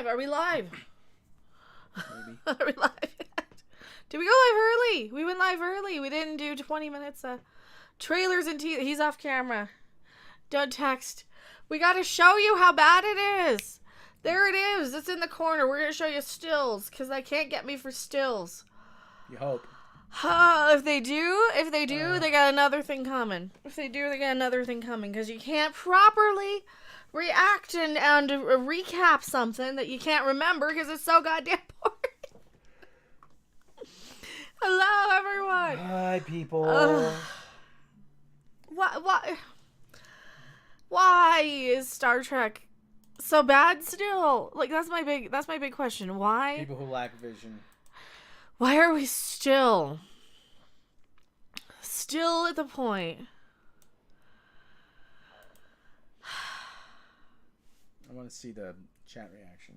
live? Are we live? Maybe. Are we live? Did we go live early? We went live early. We didn't do 20 minutes of trailers and he's off camera. Don't text. We got to show you how bad it is. There it is. It's in the corner. We're going to show you stills because they can't get me for stills. You hope. If they do, they got another thing coming. If they do, they got another thing coming because you can't properly react and recap something that you can't remember because it's so goddamn boring. Hello, everyone. Hi, people. Why is Star Trek so bad still? Like that's my big question. Why? People who lack vision. Why are we still at the point? I want to see the chat reaction.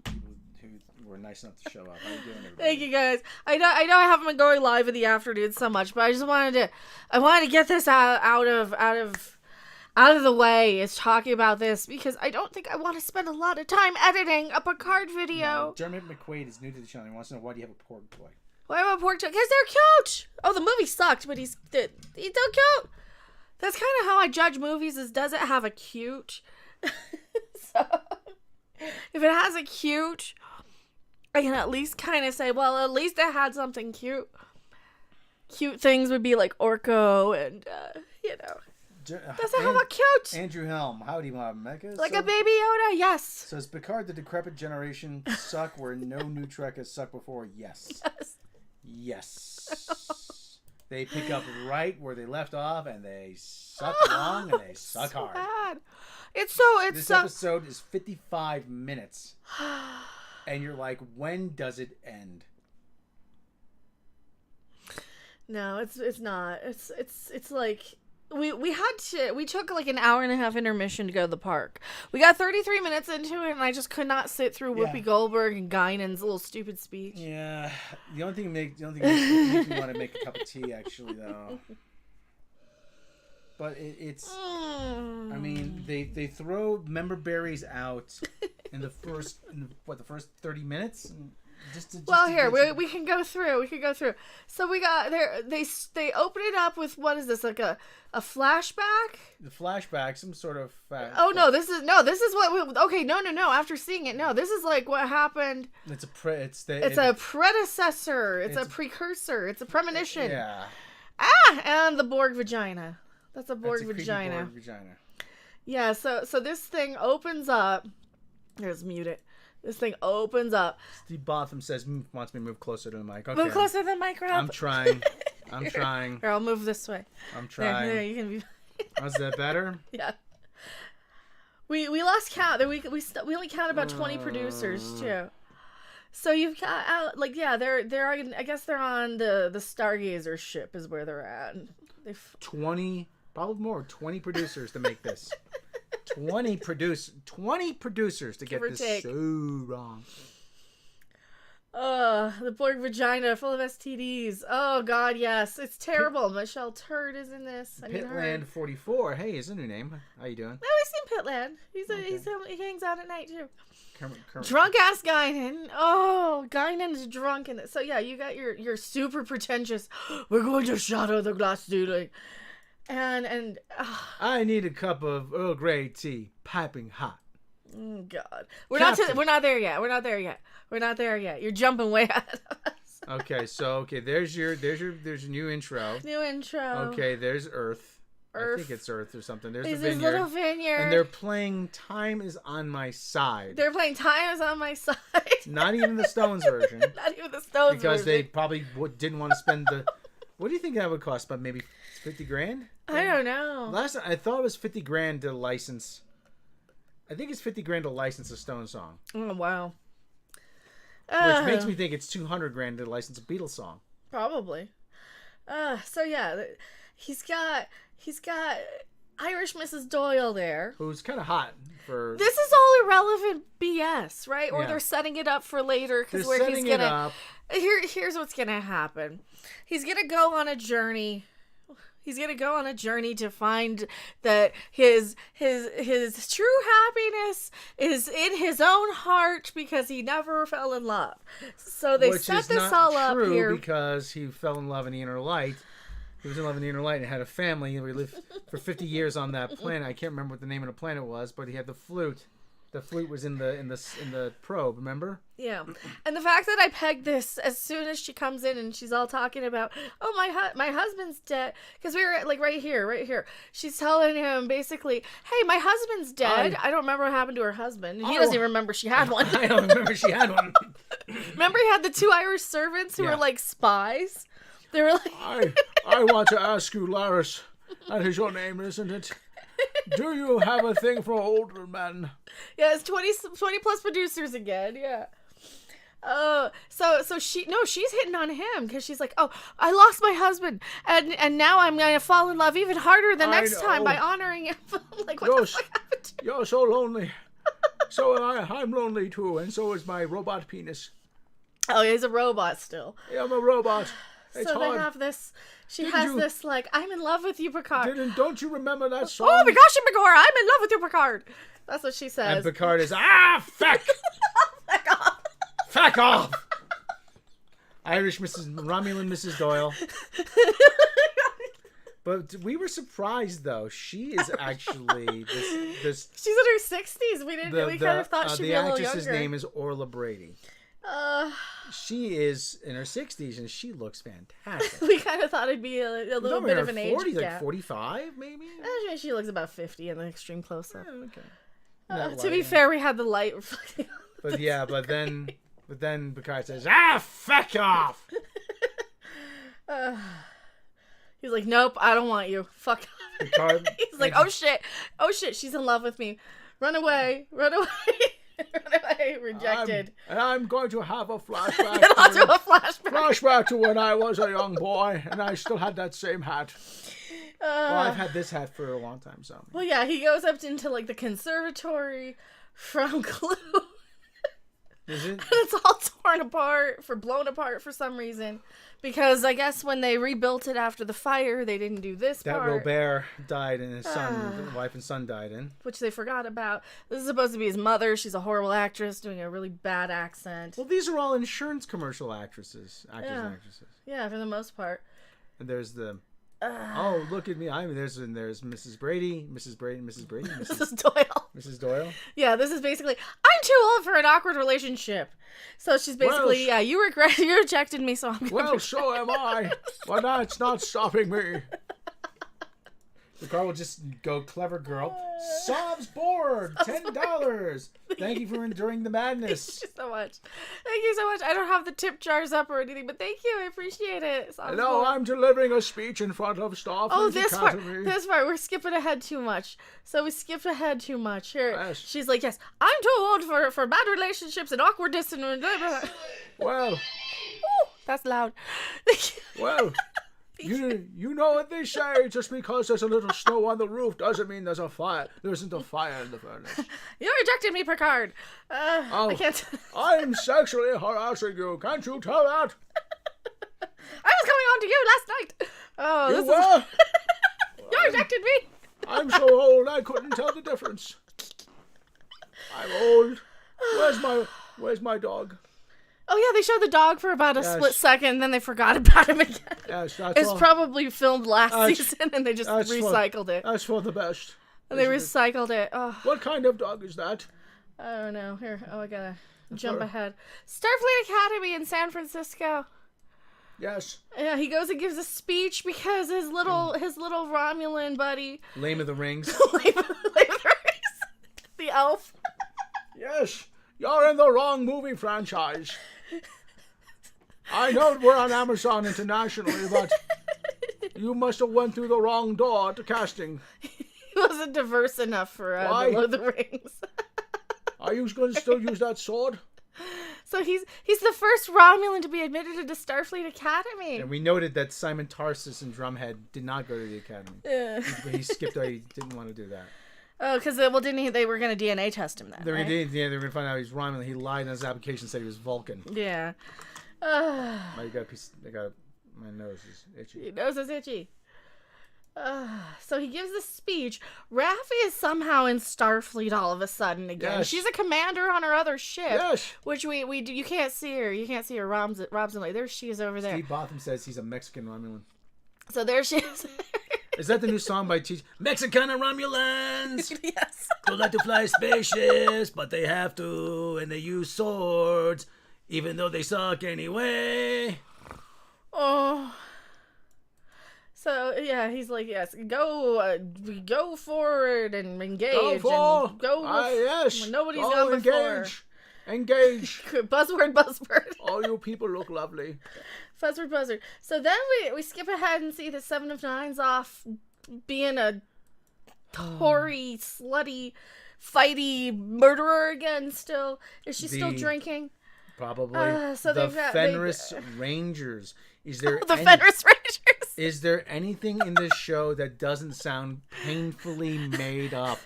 People who were nice enough to show up. How you doing, everybody? Thank you, guys. I know I haven't been going live in the afternoon so much, but I just wanted to get this out of the way, is talking about this because I don't think I want to spend a lot of time editing a Picard video. No, Dermot McQuaid is new to the channel. He wants to know, why do you have a pork toy? Why have a pork toy? Because they're cute. Oh, the movie sucked, but he's so cute. That's kind of how I judge movies, is does it have a cute? So, if it has a cute, I can at least kind of say, well, at least it had something cute. Cute things would be like Orko and, does it have a cute? Andrew Helm, howdy, Mecha. Like a Baby Yoda, yes. So is Picard the decrepit generation suck where no new Trek has sucked before? Yes. Yes. They pick up right where they left off and they suck long and they suck so hard. Bad. This episode is 55 minutes. And you're like, when does it end? No, it's not. It's like we took like an hour and a half intermission to go to the park. We got 33 minutes into it and I just could not sit through Whoopi Goldberg and Guinan's little stupid speech. Yeah. The only thing makes me want to make a cup of tea, actually, though. But it's I mean, they throw member berries out in the first 30 minutes? We can go through. So we got there. They open it up with, what is this, like a flashback? The flashback, some sort of. This is what. No. After seeing it, no, this is like what happened. It's a predecessor. It's a precursor. It's a premonition. Yeah. And the Borg vagina. That's a Borg vagina. Borg vagina. Yeah. So this thing opens up. Let's mute it. This thing opens up. Steve Botham says wants me to move closer to the mic. Okay. Move closer to the mic, Rob. I'm trying. Trying. Here, I'll move this way. I'm trying. There, you can be. Was that better? Yeah. We lost count. We only counted about 20 producers too. So you've got they're I guess they're on the Stargazer ship is where they're at. 20, probably more. 20 producers to make this. 20 producers to get this so wrong. The Borg vagina full of STDs. Oh God, yes, it's terrible. Michelle Turd is in this. Pitland 44. Hey, is a new name. How you doing? No, we've seen Pitland. He hangs out at night too. Drunk ass Guinan. Oh, Guinan's drunk in it. So yeah, you got your super pretentious. We're going to shadow the glass ceiling. And I need a cup of Earl Grey tea, piping hot. Oh God, we're not there yet. You're jumping way ahead of us. Okay, there's your new intro. Okay, there's Earth. I think it's Earth or something. There's the vineyard. Little vineyard. And they're playing "Time Is on My Side." Not even the Stones version. Because they probably didn't want to spend the. What do you think that would cost? About maybe $50,000? I don't know. Last time I thought it was $50,000 to license. I think it's $50,000 to license a Stone song. Oh wow! Which makes me think it's $200,000 to license a Beatles song. Probably. So yeah, he's got Irish Mrs. Doyle there, who's kind of hot for. This is all irrelevant BS, right? Or they're setting it up for later because he's gonna. Here's what's gonna happen. He's gonna go on a journey. He's gonna go on a journey to find that his true happiness is in his own heart because he never fell in love. So they set this all up here because he fell in love in the inner light. He was in love in the inner light and had a family. He lived for 50 years on that planet. I can't remember what the name of the planet was, but he had the flute. The flute was in the probe, remember? Yeah. And the fact that I pegged this as soon as she comes in and she's all talking about, oh, my husband's dead. Because we were like right here. She's telling him basically, hey, my husband's dead. I don't remember what happened to her husband. He doesn't even remember she had one. I don't remember she had one. Remember he had the 2 Irish servants who were like spies? They were like... I want to ask you, Laris, that is your name, isn't it? Do you have a thing for older men? Yeah, it's 20 plus producers again. Yeah. So she's hitting on him because she's like, oh, I lost my husband, and now I'm gonna fall in love even harder the next time by honoring him. Like, what the fuck happened to you? You're so lonely. So I'm lonely too, and so is my robot penis. Oh, he's a robot still. Yeah, I'm a robot. It's so hard. They have this. She has this like, I'm in love with you, Picard. Don't you remember that song? Oh my gosh, Picard, I'm in love with you, Picard. That's what she says. And Picard is, fuck! Fuck off! Fuck off! Irish Romulan Mrs. Doyle. But we were surprised, though. She is actually this. She's in her 60s. We kind of thought she'd be a little younger. The actress's name is Orla Brady. She is in her 60s and she looks fantastic. We kind of thought it'd be a little bit of an 40s, age gap. like 45 maybe? She looks about 50 in the extreme close-up. Yeah, okay. To be fair, we had the light reflecting on but then Picard says, fuck off! He's like, nope, I don't want you. Fuck off. Picard, he's like, oh shit, she's in love with me. Run away. Run away, rejected. And I'm going to have a flashback. Flashback to when I was a young boy and I still had that same hat. Well, I've had this hat for a long time, so. Well, yeah, he goes up into like the conservatory from Clue. Is it? And it's all blown apart for some reason. Because I guess when they rebuilt it after the fire, they didn't do this part. That Robert died and his son, wife and son died in. Which they forgot about. This is supposed to be his mother. She's a horrible actress doing a really bad accent. Well, these are all insurance commercial actresses. Yeah, for the most part. And there's the... oh, look at me. There's Mrs. Brady, Mrs. Doyle. Mrs. Doyle? Yeah, this is basically, I'm too old for an awkward relationship. So she's basically, you rejected me, so I'm Well, so am I. But that's not stopping me. The girl will just go, clever girl. Sob's bored. $10. Thank you for enduring the madness. Thank you so much. Thank you so much. I don't have the tip jars up or anything, but thank you. I appreciate it. Hello, I'm delivering a speech in front of staff. Oh, this part. We're skipping ahead too much. So we skipped ahead too much. Here, yes. She's like, yes, I'm too old for bad relationships and awkwardness and blah, blah. Well. Ooh, that's loud. Well. You know what they say, just because there's a little snow on the roof doesn't mean there's a fire. There isn't a fire in the furnace. You rejected me, Picard. I can't. I'm sexually harassing you. Can't you tell that? I was coming on to you last night. Oh, you were? You rejected me. I'm so old I couldn't tell the difference. I'm old. Where's my dog? Oh, yeah, they showed the dog for about a split second, then they forgot about him again. Yes, it's probably filmed last season, and they just recycled it. That's for the best. And they recycled it. Oh. What kind of dog is that? I don't know. Here, I gotta jump ahead. Starfleet Academy in San Francisco. Yes. Yeah, he goes and gives a speech because his little Romulan buddy. Lame of the Rings. Lame of the Rings. The elf. Yes. You're in the wrong movie franchise. I know we're on Amazon internationally, but you must have went through the wrong door to casting. He wasn't diverse enough for Below the Rings. Are you going to still use that sword? So he's the first Romulan to be admitted into Starfleet Academy. And we noted that Simon Tarsus and Drumhead did not go to the Academy. Yeah. He skipped out. He didn't want to do that. Oh, because they were going to DNA test him then, they were going to find out he's Romulan. He lied on his application, said he was Vulcan. Yeah. My nose is itchy. Your nose is itchy. So he gives this speech. Raffi is somehow in Starfleet all of a sudden again. Yes. She's a commander on her other ship. Yes. Which you can't see her. You can't see her. Rob's like, there she is over there. Steve Botham says he's a Mexican Romulan. So there she is. Is that the new song by Cheech? Mexican Romulans! Yes. Don't like to fly spaceships, but they have to, and they use swords, even though they suck anyway. Oh. So yeah, he's like, yes, go forward and engage. Yes. Nobody's gone before. Engage. Buzzword. All you people look lovely. Buzzword. So then we skip ahead and see the Seven of Nines off being a Tory, slutty, fighty murderer again still. Is she still drinking? Probably. So the Fenris Rangers. Is there Fenris Rangers? Is there anything in this show that doesn't sound painfully made up?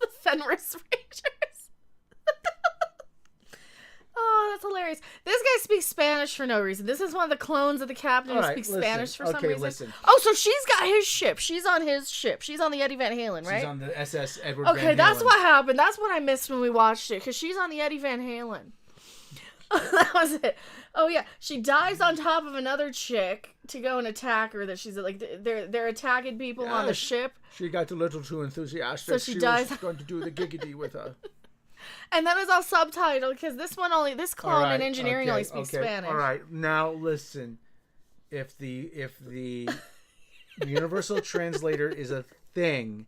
The Fenris Rangers. Oh, that's hilarious. This guy speaks Spanish for no reason. This is one of the clones of the captain who speaks Spanish for some reason. Listen. Oh, so she's got his ship. She's on his ship. She's on the Eddie Van Halen, right? She's on the SS Edward Van Halen. Okay, that's what happened. That's what I missed when we watched it, because she's on the Eddie Van Halen. That was it. Oh, yeah. She dies on top of another chick to go and attack her. That she's like, they're attacking people on the ship. She got a little too enthusiastic. So she dies. Was going to do the giggity with her. And then it's all subtitled, because this clone in engineering only speaks Spanish. All right, now listen. If the universal translator is a thing,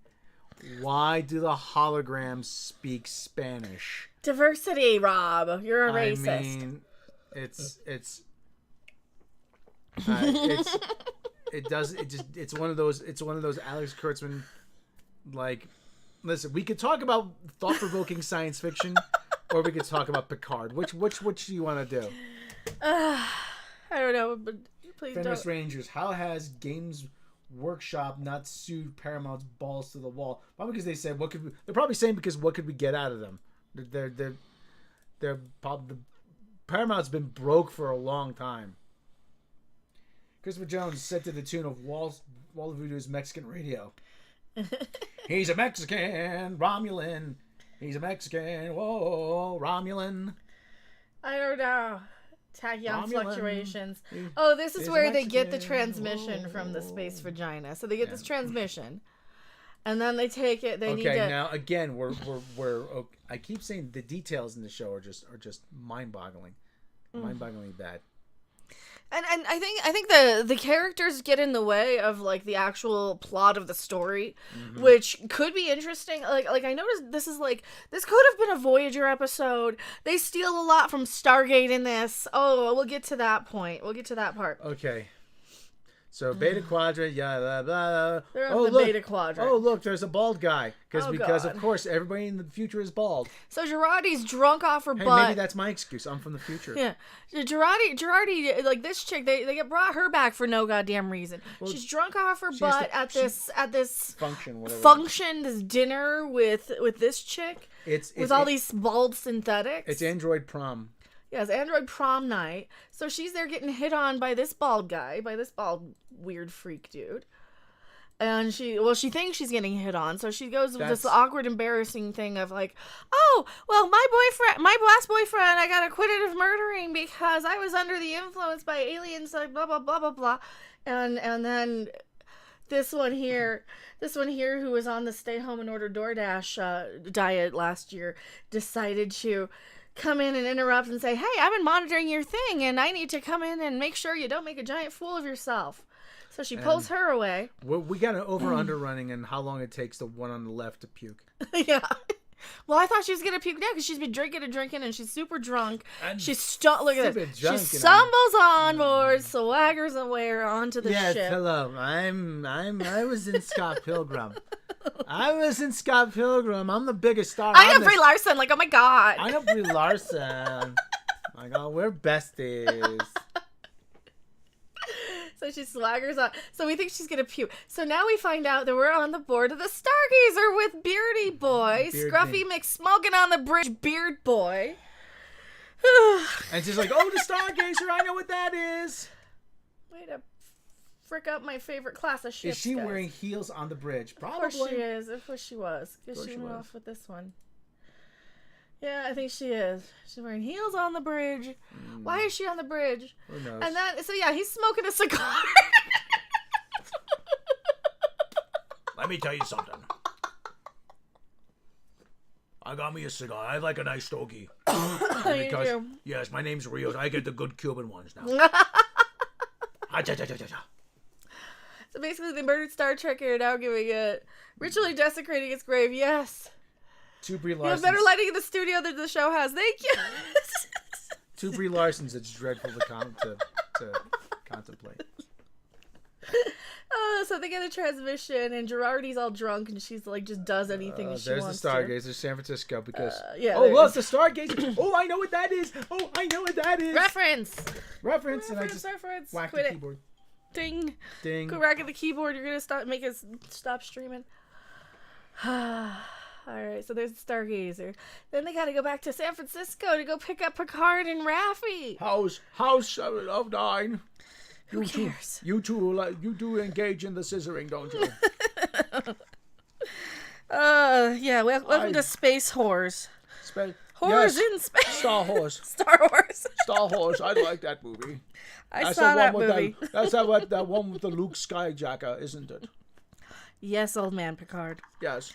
why do the holograms speak Spanish? Diversity, Rob. You're a racist. I mean, it's one of those Alex Kurtzman, like. Listen, we could talk about thought-provoking science fiction, or we could talk about Picard. Which do you want to do? I don't know, but please Fenris don't. Rangers. How has Games Workshop not sued Paramount's balls to the wall? Probably because they said, they're probably saying because what could we get out of them? They're probably, Paramount's been broke for a long time. Christopher Jones said to the tune of Wall of Voodoo's Mexican radio. He's a Mexican Romulan. He's a Mexican, whoa, Romulan. I don't know. Tachyon Romulan. Fluctuations. Oh, this is where they get the Mexican, transmission from the space vagina. So they get this transmission, and then they take it. They need to. Okay, now again, we're I keep saying the details in the show are just mind-boggling, mind-bogglingly bad. And I think the characters get in the way of like the actual plot of the story, which could be interesting. Like I noticed this could have been a Voyager episode. They steal a lot from Stargate in this. Oh, we'll get to that point. We'll get to that part. Okay. So Beta Quadrant, yeah, blah, blah. They're on the Beta Quadrant. Oh, look, there's a bald guy. Because God. of course, everybody in the future is bald. So Girardi's drunk off her Hey, butt. maybe that's my excuse. I'm from the future. Yeah. Girardi, like this chick, they brought her back for no goddamn reason. Well, she's drunk off her butt at this function, this dinner with this chick. With all these bald synthetics. It's Android Prom. Yeah, it's Android Prom night. So she's there getting hit on by this bald guy, by this bald weird freak dude. And she thinks she's getting hit on, so she goes with this awkward, embarrassing thing of like, oh, well, my last boyfriend, I got acquitted of murdering because I was under the influence by aliens, like blah blah blah blah blah, and then this one here who was on the stay home and order DoorDash diet last year decided to come in and interrupt and say, hey, I've been monitoring your thing, and I need to come in and make sure you don't make a giant fool of yourself. So she pulls her away. We got an over-under running and how long it takes the one on the left to puke. Yeah. Well, I thought she was going to puke now because she's been drinking and she's super drunk. She's look at this. She stumbles on board, swaggers away onto the ship. Yes, hello. I was in Scott Pilgrim. I'm the biggest star. I know Brie Larson. Like, oh my God. I know Brie Larson. My God, we're besties. So she swaggers on. So we think she's going to puke. So now we find out that we're on the board of the Stargazer with Beardy Boy. Scruffy McSmoking on the bridge, Beard Boy. And she's like, oh, the Stargazer, I know what that is. Wait a frick up my favorite class of ships. Is she guys. wearing heels on the bridge? Probably. Of course she is. Of course she was. Because she went off with this one. Yeah, I think she is. She's wearing heels on the bridge. Why is she on the bridge? Who knows? And then, so yeah, he's smoking a cigar. Let me tell you something. I got me a cigar. I like a nice stogie. You do. Yes, my name's Rios. I get the good Cuban ones now. So basically, they murdered Star Trek and are now giving it ritually desecrating its grave. Yes. Two Brie You have Larsons. better lighting in the studio than the show has. Thank you. Two Brie Larsons. It's dreadful to contemplate. So they get a transmission, and Girardi's all drunk, and she's like, just does anything that she There's wants the Stargazer, San Francisco, because... yeah, oh, there look, is. the Stargazer! Oh, I know what that is! Oh, I know what that is! Reference, And I just reference. whacked Quit the it. keyboard. Ding. Ding. Quit racking the keyboard. You're gonna make us stop streaming. Alright, so there's the Stargazer. Then they gotta go back to San Francisco to go pick up Picard and Raffi. House of 9. Who cares? You two engage in the scissoring, don't you? Yeah, welcome to Space Whores. Whores in space. Star Horse. Star Wars. Star Horse. I like that movie. I saw that movie. That's that one with the Luke Skyjacker, isn't it? Yes, old man Picard. Yes.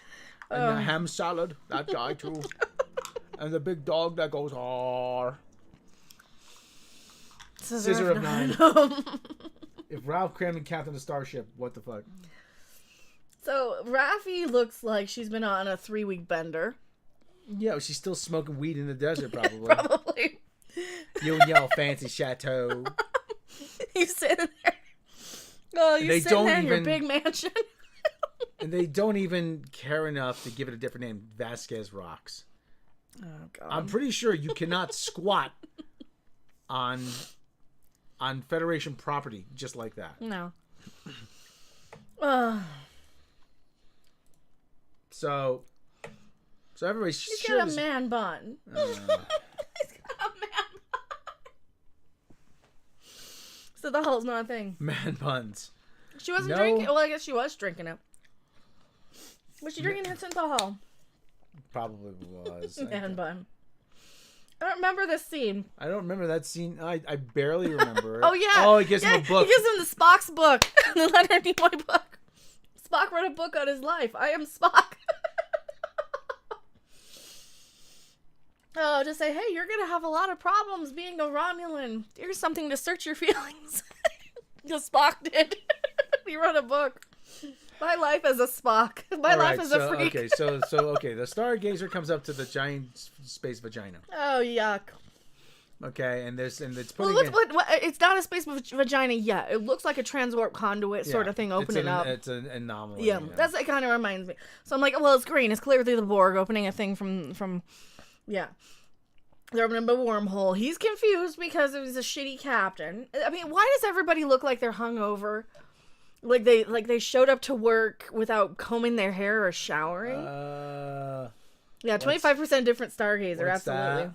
And the ham salad, that guy too. And the big dog that goes, "Arr." Scissor of 9. If Ralph Cramden captained a starship, what the fuck? So Raffi looks like she's been on a 3-week bender. Yeah, she's still smoking weed in the desert, probably. Probably. You and your fancy chateau. You sitting there. Oh, you they sitting don't there in your even- big mansion. And they don't even care enough to give it a different name. Vasquez Rocks. Oh God. I'm pretty sure you cannot squat on Federation property just like that. No. So everybody's He's sure got a man bun. He's got a man bun. So the whole's not a thing. man buns. She wasn't No. drinking. Well, I guess she was drinking it. Was she drinking her synthahol? Probably was. Man bun. I don't remember this scene. I don't remember that scene. I barely remember it. Oh yeah. Oh, he gives him a book. He gives him the Spock's book, the Leonard Nimoy book. Spock wrote a book on his life. I am Spock. Oh, just say, hey, you're gonna have a lot of problems being a Romulan. Here's something to search your feelings. Because Spock did. He wrote a book. My life as a Spock. My life as a freak. Okay, so the Stargazer comes up to the giant space vagina. Oh yuck. Okay, and it's Well, putting it's not a space vagina yet. It looks like a transwarp conduit sort of thing opening up. It's an anomaly. Yeah, that's it. Kind of reminds me. So I'm like, well, it's green. It's clearly the Borg opening a thing from. Yeah. They're opening up a wormhole. He's confused because it was a shitty captain. I mean, why does everybody look like they're hungover? Like they showed up to work without combing their hair or showering? Yeah, 25% different Stargazer, absolutely.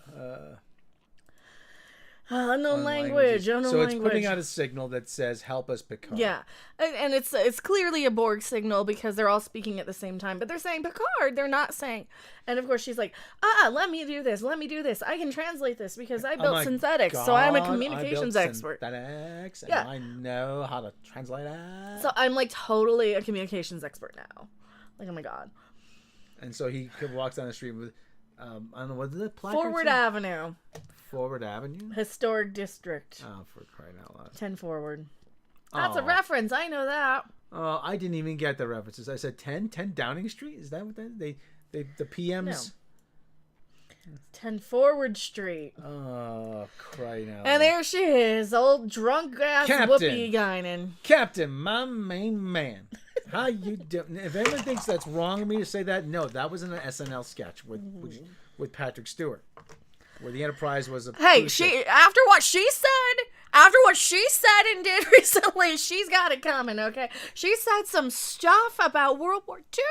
Unknown language. Unknown so language. it's putting out a signal that says, "Help us, Picard." Yeah, and it's clearly a Borg signal because they're all speaking at the same time, but they're saying Picard. They're not saying, and of course she's like, let me do this. Let me do this. I can translate this because I built synthetics, so I'm a communications expert. Synthetics, and Yeah. I know how to translate it. So I'm like totally a communications expert now. Like, oh my God. And so he walks down the street with, I don't know, what is it? Forward Avenue. Forward Avenue? Historic District. Oh, for crying out loud. 10 Forward. That's a Aw. reference. I know that. Oh, I didn't even get the references. I said 10 Downing Street? Is that what that is? The PMs? No. 10 Forward Street. Oh, crying out And loud. there she is, old drunk ass Captain. Whoopi Guinan. Captain, my main man. How you doing? If anyone thinks that's wrong of me to say that, no, that was in an SNL sketch with Patrick Stewart, where the Enterprise was a Hey, cruise ship. after what she said and did recently, she's got it coming, okay? She said some stuff about World War II.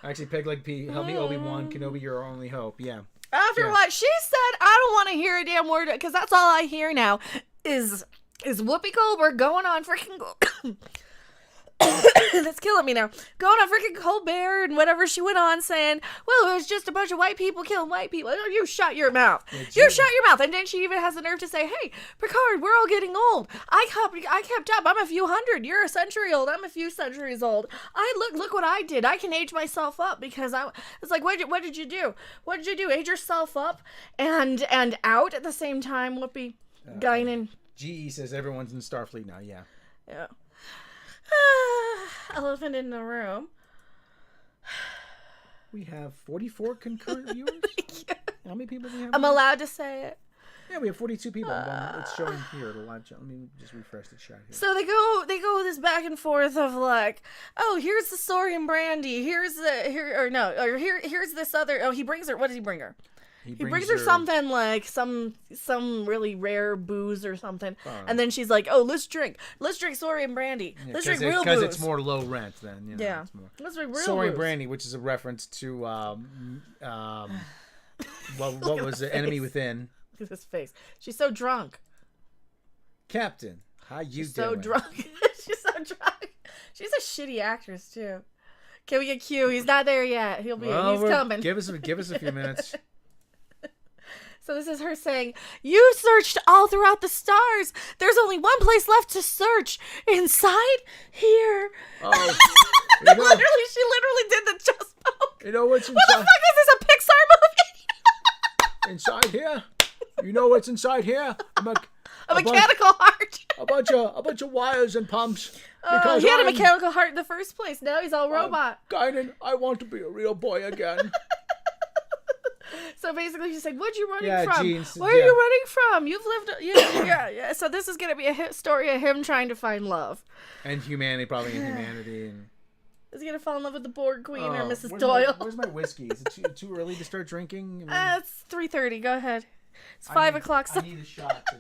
Actually, Peg Leg P, help me, Obi-Wan Kenobi, your only hope. Yeah. After what she said, I don't want to hear a damn word, because that's all I hear now is Whoopi Goldberg going on freaking That's killing me now. Going on freaking Colbert and whatever she went on saying, well, it was just a bunch of white people killing white people. Oh, you shut your mouth. You shut your mouth. And then she even has the nerve to say, hey, Picard, we're all getting old. I kept up. I'm a few hundred. You're a century old. I'm a few centuries old. Look what I did. I can age myself up because it's like, what did you do? What did you do? Age yourself up and out at the same time, Whoopi. Guinan. GE says everyone's in Starfleet now, yeah. Yeah. Elephant in the room. We have 44 concurrent viewers? Yeah. How many people do we have? I'm allowed to say it. Yeah, we have 42 people. It's showing here, the live chat. Let me just refresh the chat here. So they go this back and forth of like, oh, here's the story and Brandy. Here's this other. Oh, he brings her. What does he bring her? He brings her something like some really rare booze or something, and then she's like, "Oh, let's drink Sorry and Brandy. Let's drink real booze because it's more low rent than yeah. It's more. Let's drink real Sorry booze. and Brandy, which is a reference to what was it? Enemy Within. Look at his face. She's so drunk. Captain, how you She's doing? so drunk. She's so drunk. She's a shitty actress too. Can we get Q? He's not there yet. He's coming. Give us a few minutes. So this is her saying, you searched all throughout the stars. There's only one place left to search. Inside here. Oh, She literally did the chest poke. You know what's inside? What the fuck is this, a Pixar movie? Inside here? You know what's inside here? A mechanical heart. A bunch of wires and pumps. He had a mechanical heart in the first place. Now he's all robot. Guinan, I want to be a real boy again. So basically, she's like, "What'd you running from? Jeans, Where are you running from? You've lived, yeah." So this is gonna be a story of him trying to find love and humanity, probably in humanity, and is he gonna fall in love with the Borg Queen or Mrs. Doyle? Where's my whiskey? Is it too early to start drinking? It's 3:30. Go ahead. It's 5 o'clock. So... I need a shot to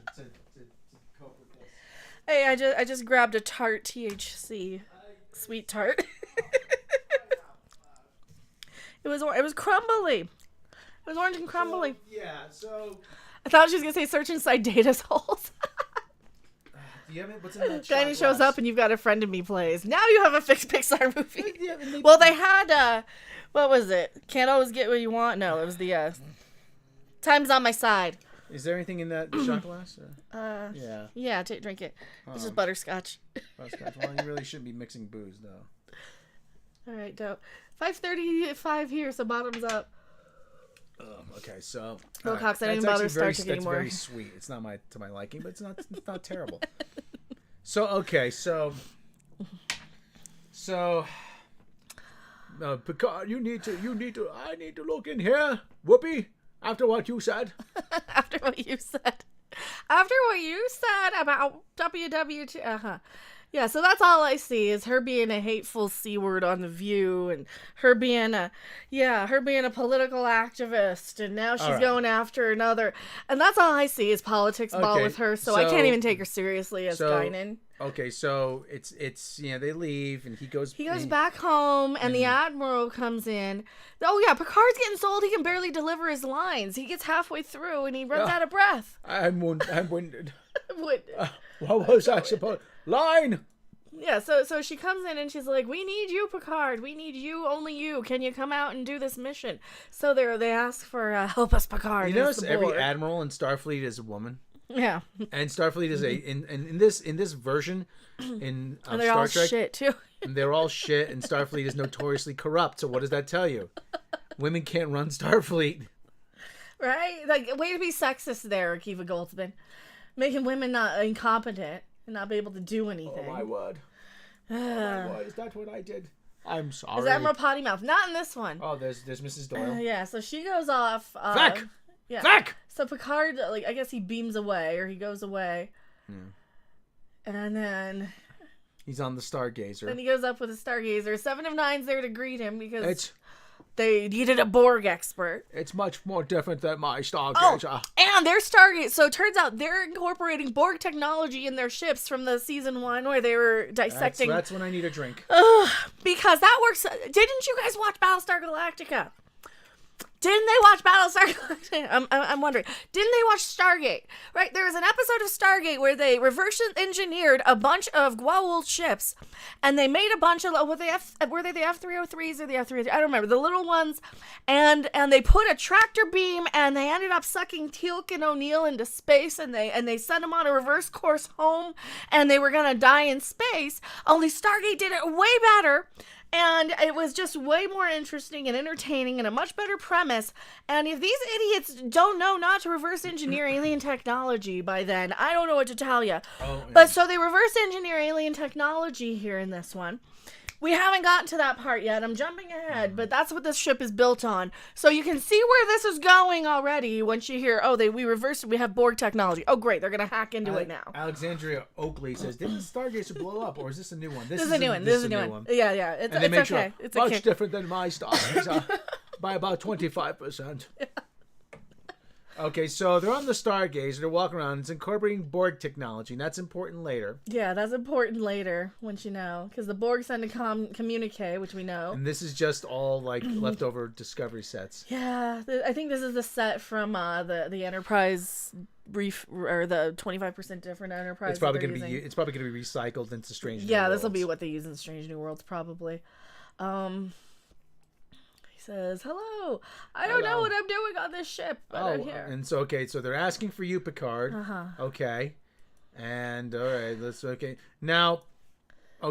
cope with this. Hey, I just grabbed a tart THC sweet tart. It was crumbly. It was orange and crumbly. So I thought she was gonna say search inside Data's holes. Do you have what's in that Danny shows up and you've got a friend of me plays. Now you have a fixed Pixar movie. Yeah, well, they had what was it? Can't always get what you want. No, it was the Time's on my side. Is there anything in that shot glass? Yeah. Yeah, drink it. It's just butterscotch. Butterscotch. Well, you really shouldn't be mixing booze though. All right, dope. 5:35 here, so bottoms up. Okay, so Wilcox, I didn't bother starting anymore. That's very sweet. It's not to my liking, but it's not terrible. So Picard, I need to look in here, Whoopi. After what you said. After what you said about WW2. Yeah, so that's all I see is her being a hateful C word on The View and her being a political activist, and now she's going after another, and that's all I see is politics ball with her, so I can't even take her seriously as Guinan. Okay, so it's they leave and he goes back home and the Admiral comes in. Oh yeah, Picard's getting sold, he can barely deliver his lines. He gets halfway through and he runs out of breath. I'm winded. What was I supposed? Line! Yeah, so she comes in and she's like, we need you, Picard. We need you, only you. Can you come out and do this mission? So they ask for help us, Picard. You notice every admiral in Starfleet is a woman. Yeah. And Starfleet is in this version and they're all Star Trek, shit too. And they're all shit, and Starfleet is notoriously corrupt. So what does that tell you? Women can't run Starfleet. Right? Like, way to be sexist there, Akiva Goldsman. Making women not incompetent. Not be able to do anything. Oh my word! Is that what I did? I'm sorry. Is Admiral Potty Mouth? Not in this one. Oh, there's Mrs. Doyle. Yeah, so she goes off. Vac! Yeah. Vac! So Picard, I guess he beams away or he goes away, and then he's on the Stargazer. Then he goes up with a Stargazer. 7 of 9's there to greet him because they needed a Borg expert. It's much more different than my Stargazer. Oh, and their Stargazer. So it turns out they're incorporating Borg technology in their ships from the season 1 where they were dissecting. That's when I need a drink. Because that works. Didn't you guys watch Battlestar Galactica? Didn't they watch Battlestar Galactica? I'm wondering. Didn't they watch Stargate? Right? There was an episode of Stargate where they reverse engineered a bunch of Goa'uld ships, and they made a bunch of were they the F-303s or the F-303? I don't remember, the little ones, and they put a tractor beam, and they ended up sucking Teal'c and O'Neill into space, and they sent them on a reverse course home, and they were gonna die in space. Only Stargate did it way better. And it was just way more interesting and entertaining and a much better premise. And if these idiots don't know not to reverse engineer alien technology by then, I don't know what to tell you. But so they reverse engineer alien technology here in this one. We haven't gotten to that part yet. I'm jumping ahead, but that's what this ship is built on. So you can see where this is going already once you hear, we have Borg technology. Oh, great, they're going to hack into it now. Alexandria Oakley says, didn't Stargazer blow up, or is this a new one? This is a new one. This is a new one. Yeah. It's okay. Sure, it's much different than my Stargazer by about 25%. Okay, so they're on the Stargazer. They're walking around. It's incorporating Borg technology, and that's important later. Yeah, that's important later, once you know, because the Borg send a communique, which we know. And this is just all like leftover Discovery sets. Yeah, I think this is the set from the Enterprise brief, or the 25% different Enterprise. It's probably going to be recycled into Strange New Worlds. Yeah, this will be what they use in Strange New Worlds probably. Says, hello, I don't know what I'm doing on this ship, but I'm here. And so, so they're asking for you, Picard. Uh-huh. Okay. And, all right, Now,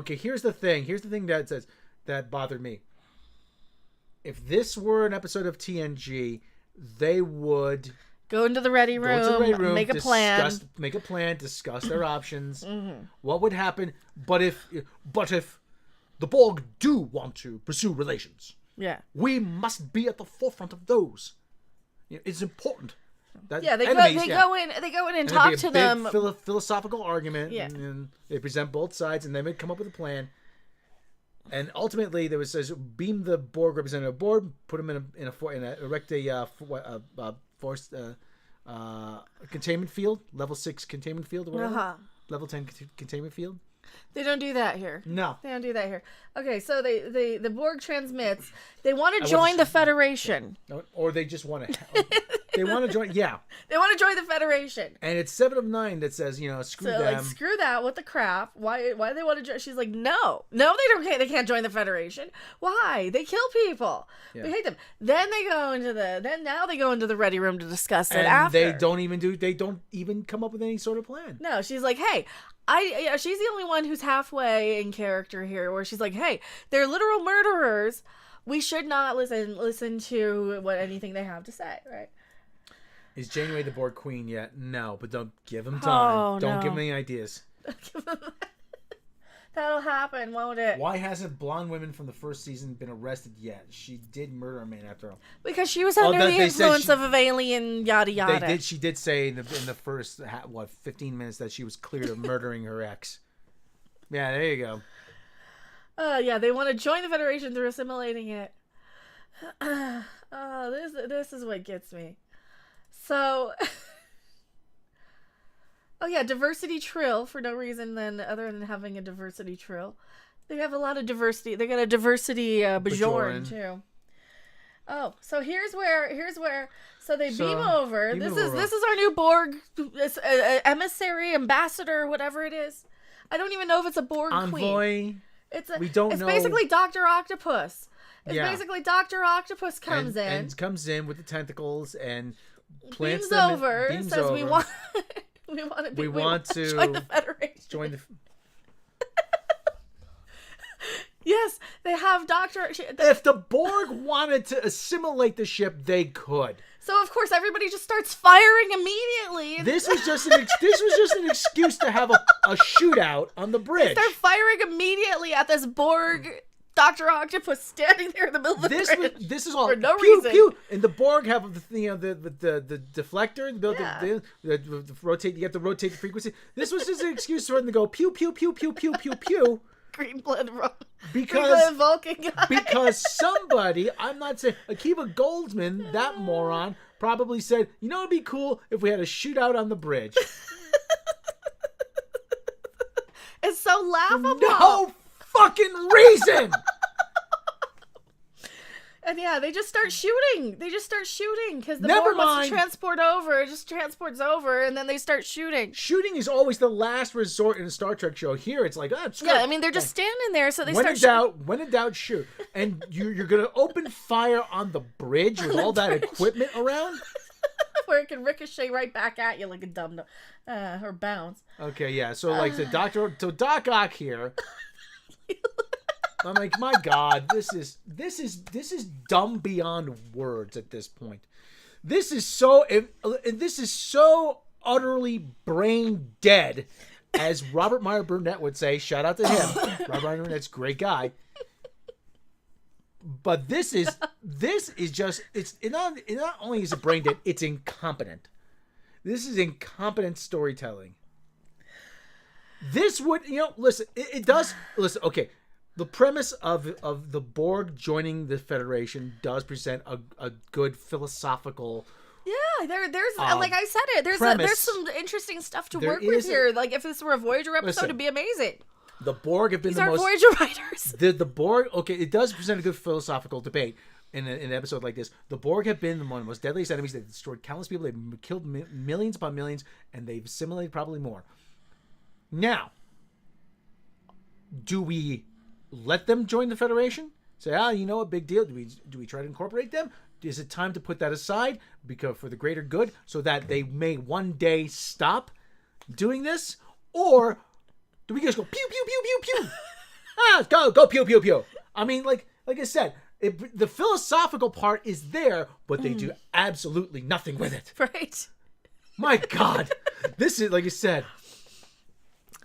here's the thing. Here's the thing that bothered me. If this were an episode of TNG, they would... Go into the ready room, make a plan. Make a plan, discuss their options. Mm-hmm. What would happen? But if the Borg do want to pursue relations... Yeah, we must be at the forefront of those. It's important. They go in and talk to them. Philosophical argument. Yeah. And they present both sides, and they may come up with a plan. And ultimately, there was says beam the Borg representative aboard, put them erect a force containment field, level 6 containment field, or whatever. Level 10 containment field. They don't do that here. No. They don't do that here. Okay, so the Borg transmits. They want to join the Federation. Or they just want to... They want to join... Yeah. They want to join the Federation. And it's 7 of 9 that says, screw them. Like, screw that. What the crap? Why do they want to join? She's like, no. No, they don't. They can't join the Federation. Why? They kill people. Yeah. We hate them. Then they go into the ready room to discuss it after. They don't even come up with any sort of plan. No, she's like, hey... she's the only one who's halfway in character here, where she's like, hey, they're literal murderers. We should not listen to anything they have to say, right? Is Janeway the Borg Queen yet? No, but don't give him time. Don't give him any ideas. That'll happen, won't it? Why hasn't blonde women from the first season been arrested yet? She did murder a man after all. Because she was under the influence of an alien, yada yada. She did say in the first 15 minutes that she was cleared of murdering her ex. Yeah, there you go. They want to join the Federation through assimilating it. This is what gets me. So, diversity trill for no reason other than having a diversity trill. They have a lot of diversity. They got a diversity Bajoran too. Oh, so here's where so they beam over. This is our new Borg emissary, ambassador, whatever it is. I don't even know if it's a Borg envoy. Queen. It's know. Basically Dr. Octopus. Basically Dr. Octopus comes in with the tentacles and plants beams them over. Beams says over. we want to join the Federation. Yes, they have If the Borg wanted to assimilate the ship, they could. So of course everybody just starts firing immediately. This was just an excuse to have a shootout on the bridge. They start firing immediately at this Borg Dr. Octopus standing there in the middle of the bridge. This is all for no pew, reason. Pew. And the Borg have the deflector, the rotate. You have to rotate the frequency. This was just an excuse for them to go pew pew pew pew pew pew pew. Green blood because Vulcan guy. Because somebody, I'm not saying Akiva Goldsman, that moron, probably said, it'd be cool if we had a shootout on the bridge. It's so laughable. No fucking reason. And yeah, they just start shooting. Because the Never Borg wants mind. to transport over. It just transports over, and then they start shooting. Shooting is always the last resort in a Star Trek show. Here, it's like, Yeah, I mean, they're just standing there, so they when start when in doubt, shoot. And you're going to open fire on the bridge with all that equipment around? where it can ricochet right back at you like a dumb or bounce. Okay, yeah. So, like, Doc Ock here... I'm like, my God, this is dumb beyond words at this point. This is so utterly brain dead, as Robert Meyer Burnett would say. Shout out to him. Robert Meyer Burnett's a great guy. But this is just it not only is it brain dead, it's incompetent. This is incompetent storytelling. This would listen. It does listen. Okay. The premise of the Borg joining the Federation does present a good philosophical. Yeah, there's like I said it. There's some interesting stuff to work with here. Like if this were a Voyager episode, it'd be amazing. The Borg have been the most Voyager writers. The Borg, okay, it does present a good philosophical debate in an episode like this. The Borg have been one of the most deadliest enemies. They've destroyed countless people. They've killed millions upon millions, and they've assimilated probably more. Now, do we let them join the Federation? Say, a big deal. Do we try to incorporate them? Is it time to put that aside because for the greater good, so that they may one day stop doing this? Or do we just go pew pew pew pew pew? Go pew pew pew. I mean, like I said, the philosophical part is there, but they do absolutely nothing with it. Right. My God, this is like you said.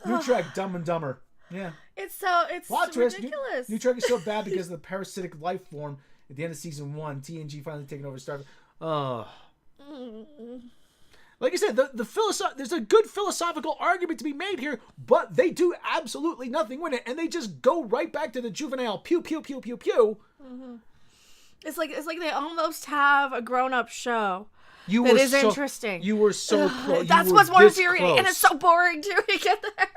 New Trek, Dumb and Dumber. Yeah. It's Plot ridiculous. New Trek is so bad because of the parasitic life form at the end of season 1. TNG finally taking over Star. Like I said, there's a good philosophical argument to be made here, but they do absolutely nothing with it, and they just go right back to the juvenile pew pew pew pew pew. Mm-hmm. It's like they almost have a grown-up show. That is interesting. You were so close. That's what's more infuriating, and it's so boring too. We get there.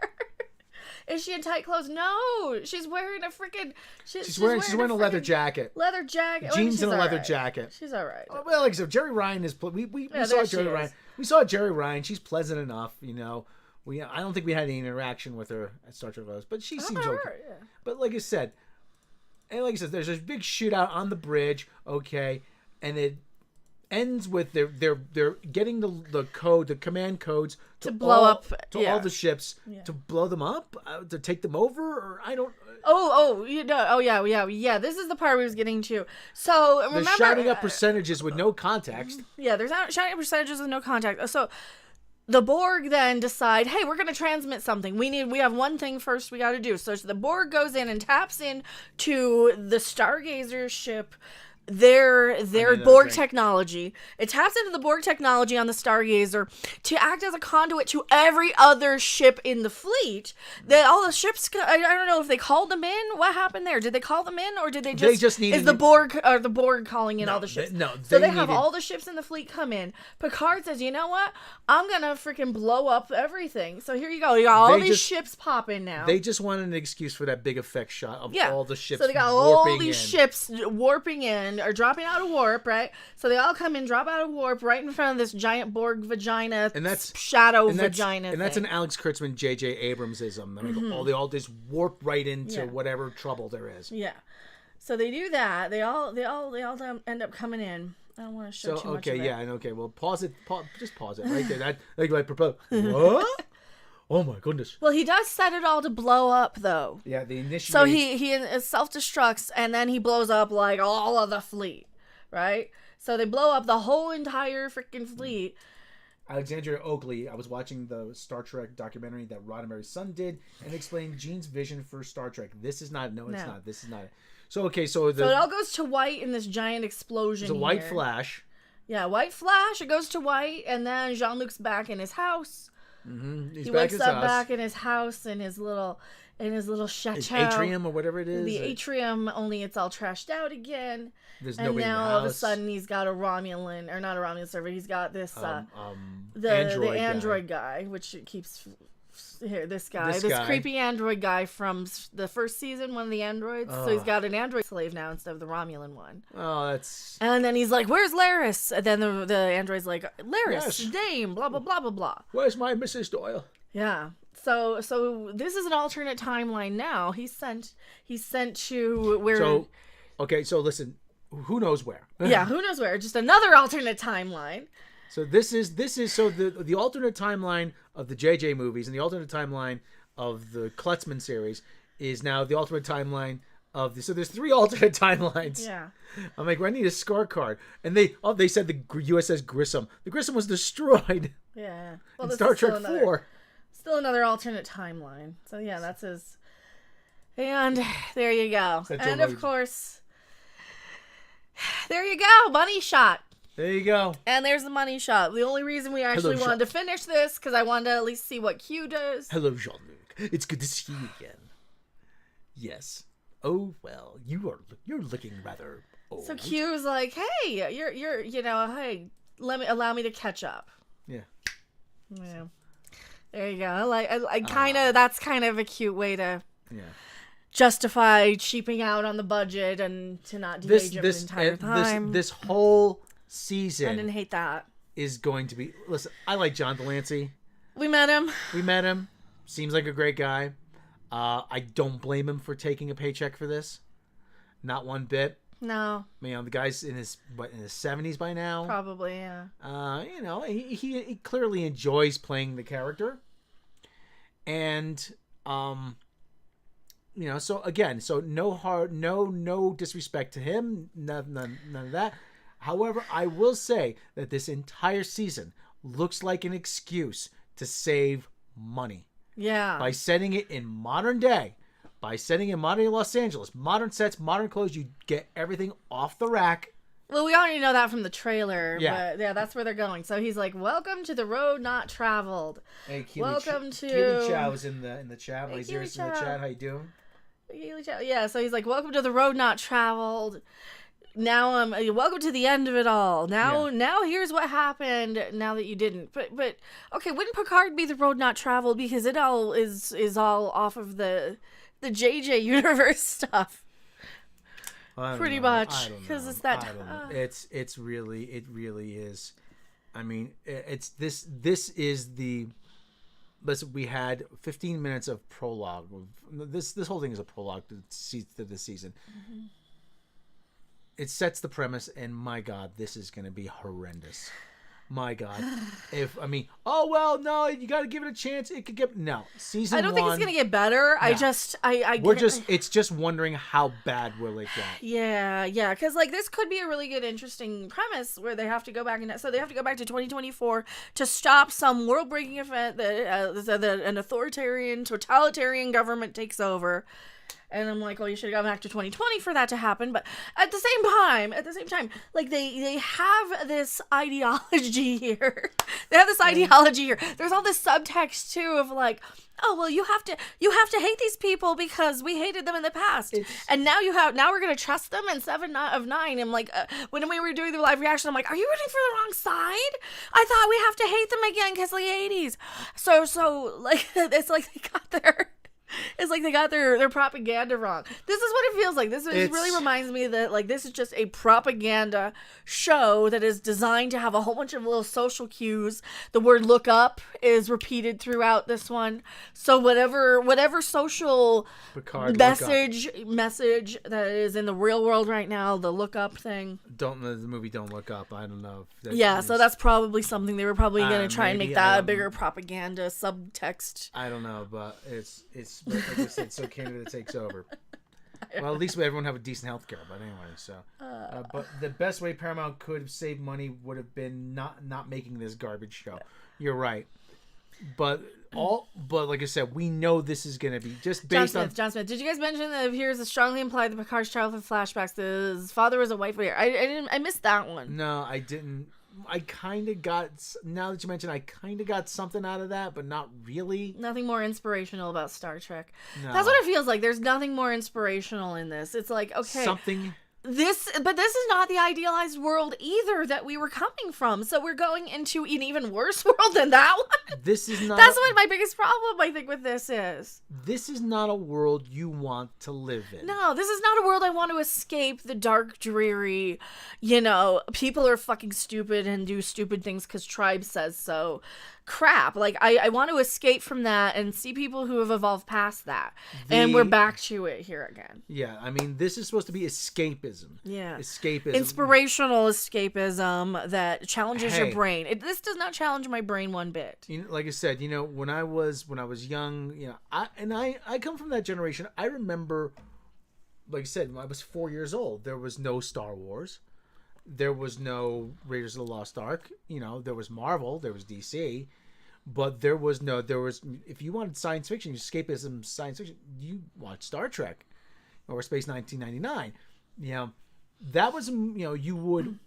Is she in tight clothes? No, she's wearing a freaking. She's wearing a leather jacket. Leather jacket. Jeans and a leather jacket. She's all right. Well, like I said, Jerry Ryan is. We saw Jerry Ryan. We saw Jerry Ryan. She's pleasant enough, I don't think we had any interaction with her at Star Trek, but she seems okay. Yeah. But like I said, there's this big shootout on the bridge. Okay, and it ends with they're getting the command codes to blow up all the ships, to blow them up, to take them over, or I don't. Yeah. This is the part we was getting to. So remember, they're shouting up percentages with no context. Yeah, they're shouting up percentages with no context. So the Borg then decide, hey, we're going to transmit something. We have one thing first we got to do. So the Borg goes in and taps into the Stargazer ship. Their Borg technology. It taps into the Borg technology on the Stargazer to act as a conduit to every other ship in the fleet. All the ships. I don't know if they called them in. What happened there? Did they call them in, or did they just? They just needed. Is the Borg calling in all the ships? So they have all the ships in the fleet come in. Picard says, "You know what? I'm gonna freaking blow up everything." So here you go. You got all these ships popping now. They just wanted an excuse for that big effect shot of all the ships. So they got all these ships warping in. Are dropping out of warp, right? So they all come in, drop out of warp right in front of this giant Borg vagina, and that's shadow vagina. And that's an Alex Kurtzman, J.J. Abrams-ism. I mean, they all just warp right into whatever trouble there is. Yeah. So they do that. They all end up coming in. I don't want to show too much of it. Okay. Well, pause it. Just pause it right there. That like I propose. What? Oh my goodness. Well, he does set it all to blow up, though. Yeah, the initiate. So he self-destructs, and then he blows up, like, all of the fleet, right? So they blow up the whole entire freaking fleet. Alexandria Oakley, I was watching the Star Trek documentary that Roddenberry's son did, and explained Gene's vision for Star Trek. This is not, it's not. This is not it. So it all goes to white in this giant explosion. It's a white flash. Yeah, white flash. It goes to white, and then Jean-Luc's back in his house. Mm-hmm. He wakes up back in his house in his little chateau, his atrium or whatever it is. The atrium, only it's all trashed out again. There's and nobody now in the house. All of a sudden he's got a Romulan, or not a Romulan server. He's got this the android guy, which keeps this guy, This this guy. creepy android guy from the first season, one of the androids. So he's got an android slave now instead of the Romulan one. Oh, that's... And then he's like, "Where's Laris?" And then the android's like, "Laris, Yes. name, blah blah blah blah blah." Where's my Mrs. Doyle? Yeah. So this is an alternate timeline now. He's sent to where. So, okay, so listen, who knows where? Yeah, who knows where? Just another alternate timeline. So this is so the alternate timeline of the JJ movies and the alternate timeline of the Klutzman series is now the alternate timeline of the. So there's 3 alternate timelines. Yeah. I'm like, well, I need a scorecard, and they said the USS Grissom. The Grissom was destroyed Yeah. Well, in this Star is still Trek another- 4. Still another alternate timeline. So yeah, that's his. And there you go. That's And almost- of course, there you go. Money shot. There you go. And there's the money shot. The only reason we actually Hello, wanted to finish this because I wanted to at least see what Q does. Hello, Jean-Luc. It's good to see you again. Yes. Oh well, you're looking rather old. So Q's like, "Hey, you're hey, allow me to catch up." Yeah. Yeah. There you go. I kind of that's kind of a cute way to Yeah. justify cheaping out on the budget and to not de-age him the entire time. This whole I season didn't hate that. is going to be. Listen, I like John Delancey. We met him. We met him. Seems like a great guy. I don't blame him for taking a paycheck for this. Not one bit. No, The guy's in his 70s by now. probably, yeah. He clearly enjoys playing the character. And so no disrespect to him, none of that. However, I will say that this entire season looks like an excuse to save money. Yeah. By setting it in modern day, by setting it in modern Los Angeles, modern sets, modern clothes, you get everything off the rack. Well, we already know that from the trailer. Yeah. But yeah, that's where they're going. So he's like, "Welcome to the road not traveled." Hey, Welcome to- Keely Chow is in the chat. Hey, My Keely ears in the Chow. chat. How you doing? Yeah, so he's like, "Welcome to the road not traveled." Now welcome to the end of it all. Now here's what happened. Now that you didn't, but okay, wouldn't Picard be the road not traveled because it all is all off of the JJ universe stuff? Pretty much, because it's that. I don't know. It really is. I mean, this is the. Listen, we had 15 minutes of prologue. This whole thing is a prologue to this season. Mm-hmm. It sets the premise, and my God, this is going to be horrendous. My God, oh well, no, you got to give it a chance. It could get season. I don't think it's gonna get better. Yeah. It's just wondering how bad will it get. Yeah, because like this could be a really good, interesting premise where they have to go back to 2024 to stop some world-breaking event that an authoritarian, totalitarian government takes over. And I'm like, well, you should have gone back to 2020 for that to happen. But at the same time, like they have this ideology here. There's all this subtext too of like, oh well, you have to hate these people because we hated them in the past, and now we're gonna trust them. And 7 of 9, I'm like, when we were doing the live reaction, I'm like, are you rooting for the wrong side? I thought we have to hate them again because of the 80s. So like it's like they got their propaganda wrong. This is what it feels like. This really reminds me that like this is just a propaganda show that is designed to have a whole bunch of little social cues. The word "look up" is repeated throughout this one. So whatever social Picard, message that is in the real world right now, the look up thing. The movie Don't Look Up. I don't know. So that's probably something they were probably going to try and maybe, make that a bigger propaganda subtext. I don't know, but it's like I said, so Canada takes over. Well, at least everyone have a decent healthcare. But anyway, so but the best way Paramount could have saved money would have been not making this garbage show. You're right, but like I said, we know this is going to be just based on John Smith. Did you guys mention that here's a strongly implied that Picard's childhood flashbacks? His father was a white bear. I missed that one. No, I didn't. I kind of got, now that you mentioned, I kind of got something out of that, but not really. Nothing more inspirational about Star Trek. No. That's what it feels like. There's nothing more inspirational in this. It's like, okay. Something. this is not the idealized world either that we were coming from. So we're going into an even worse world than that one. This is not. That's what my biggest problem, I think, with this is. This is not a world you want to live in. No, this is not a world I want to escape. The dark, dreary, people are fucking stupid and do stupid things because tribe says so. Crap. Like, I want to escape from that and see people who have evolved past that. And we're back to it here again. Yeah, I mean, this is supposed to be escapism. Yeah. Escapism. Inspirational escapism that challenges your brain. This does not challenge my brain one bit. Like I said, when I was young, I come from that generation. I remember, like I said, when I was 4 years old, there was no Star Wars. There was no Raiders of the Lost Ark. There was Marvel. There was DC. But there was if you wanted science fiction, escapism science fiction, you watched Star Trek or Space 1999. That was, you would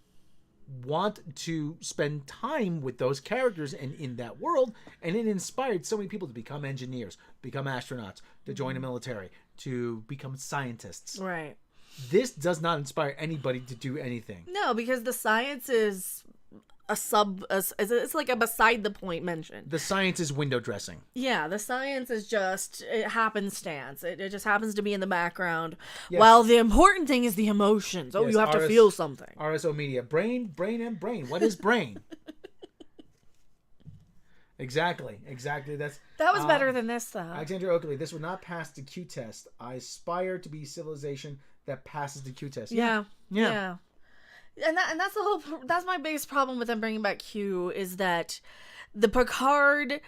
want to spend time with those characters and in that world. And it inspired so many people to become engineers, become astronauts, to join the military, to become scientists. Right. This does not inspire anybody to do anything. No, because the science is it's like a beside the point mention. The science is window dressing. Yeah, the science is just happenstance. It just happens to be in the background. Yes. While the important thing is the emotions. Oh, yes, you have to feel something. RSO Media. Brain, and brain. What is brain? Exactly. That was better than this, though. Alexander Oakley, this would not pass the Q test. I aspire to be civilization that passes the Q test. Yeah. And that's my biggest problem with them bringing back Q is that the Picard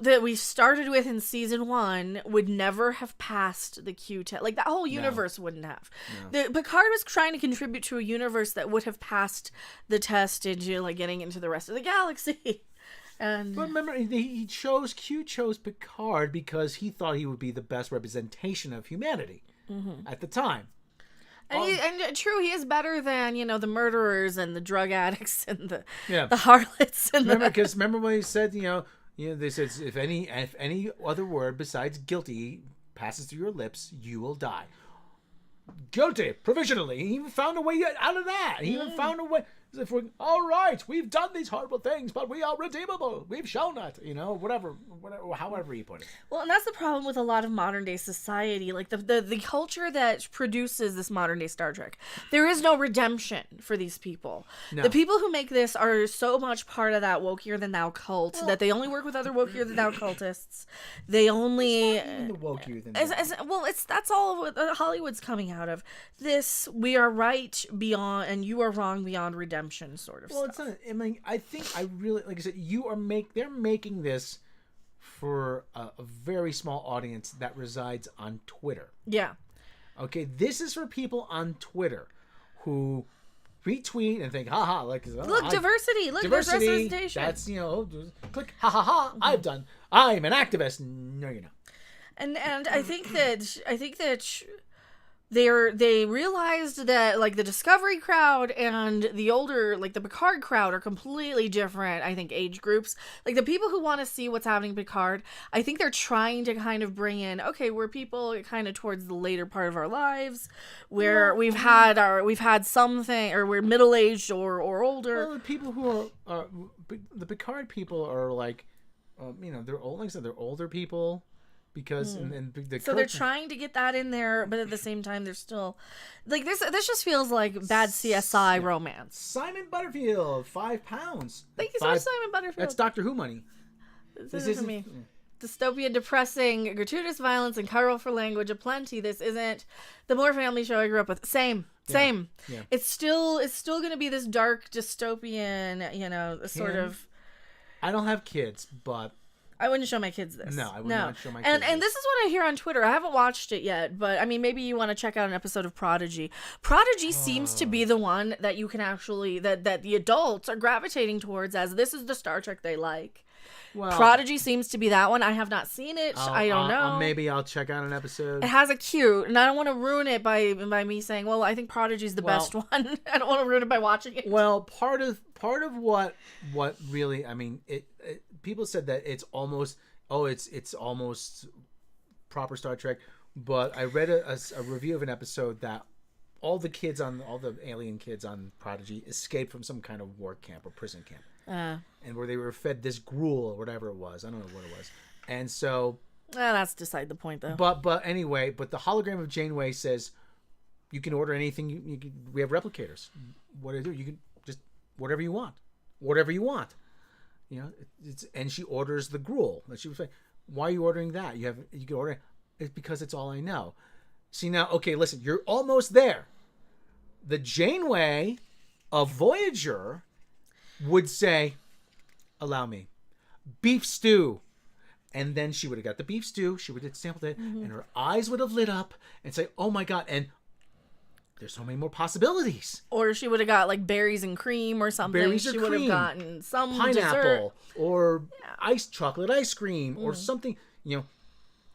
that we started with in season 1 would never have passed the Q test. Like, that whole universe wouldn't have. No. The Picard was trying to contribute to a universe that would have passed the test into, like, getting into the rest of the galaxy. But remember, Q chose Picard because he thought he would be the best representation of humanity at the time. And true, he is better than, the murderers and the drug addicts and the harlots. And remember when he said, they said if any other word besides guilty passes through your lips, you will die. Guilty, provisionally. He even found a way out of that. He even found a way. If we're all right, we've done these horrible things, but we are redeemable. We've shown it, whatever, however you put it. Well, and that's the problem with a lot of modern day society, like the culture that produces this modern day Star Trek. There is no redemption for these people. No. The people who make this are so much part of that wokier than thou cult that they only work with other wokier than thou cultists. They only the wokier than thou. That's all what Hollywood's coming out of. This, we are right beyond, and you are wrong beyond redemption. Sort of stuff. It's not. I mean, I think I really, like I said, they're making this for a very small audience that resides on Twitter. Yeah. Okay, this is for people on Twitter who retweet and think, haha, like, look, diversity, look, representation. That's, click, ha ha ha, I'm an activist. No, you're not. And I think that they realized that, like, the Discovery crowd and the older, like, the Picard crowd are completely different, I think, age groups. Like, the people who want to see what's happening in Picard, I think they're trying to kind of bring in, okay, we're people kind of towards the later part of our lives, where we've had something, or we're middle-aged or older. Well, the people who are the Picard people are, like, they're old, like I said, they're older people. Because so they're trying to get that in there, but at the same time they're still like this just feels like bad CSI romance. Simon Butterfield, 5 pounds. Thank you so much, Simon Butterfield. That's Doctor Who money. This isn't me. Dystopian, depressing, gratuitous violence, and colorful language aplenty. This isn't the More Family show I grew up with. Same. Yeah. It's still gonna be this dark dystopian, sort of. I don't have kids, but I wouldn't show my kids this. No, I would not show my kids And this is what I hear on Twitter. I haven't watched it yet, but I mean, maybe you want to check out an episode of Prodigy. Prodigy seems to be the one that you can actually, that the adults are gravitating towards as this is the Star Trek they like. Well, Prodigy seems to be that one. I have not seen it. I don't know. Maybe I'll check out an episode. It has a cute, and I don't want to ruin it by me saying, well, I think Prodigy's the best one. I don't want to ruin it by watching it. Well, part of what really, I mean, it people said that it's almost proper Star Trek, but I read a review of an episode that all the alien kids on Prodigy escaped from some kind of work camp or prison camp, and where they were fed this gruel or whatever it was. I don't know what it was, and so. That's beside the point, though. But anyway, the hologram of Janeway says, you can order anything. We have replicators. What do I do? You can just whatever you want. You know, and she orders the gruel. And she was like, "Why are you ordering that? You can order it. It's because it's all I know." See now, okay, listen, you're almost there. The Janeway of Voyager would say, "Allow me, beef stew." And then she would have got the beef stew. She would have sampled it, and her eyes would have lit up and say, "Oh my god!" And there's so many more possibilities. Or she would have got like berries and cream or something. Berries or she cream. would have gotten some pineapple dessert. or chocolate ice cream or something. You know,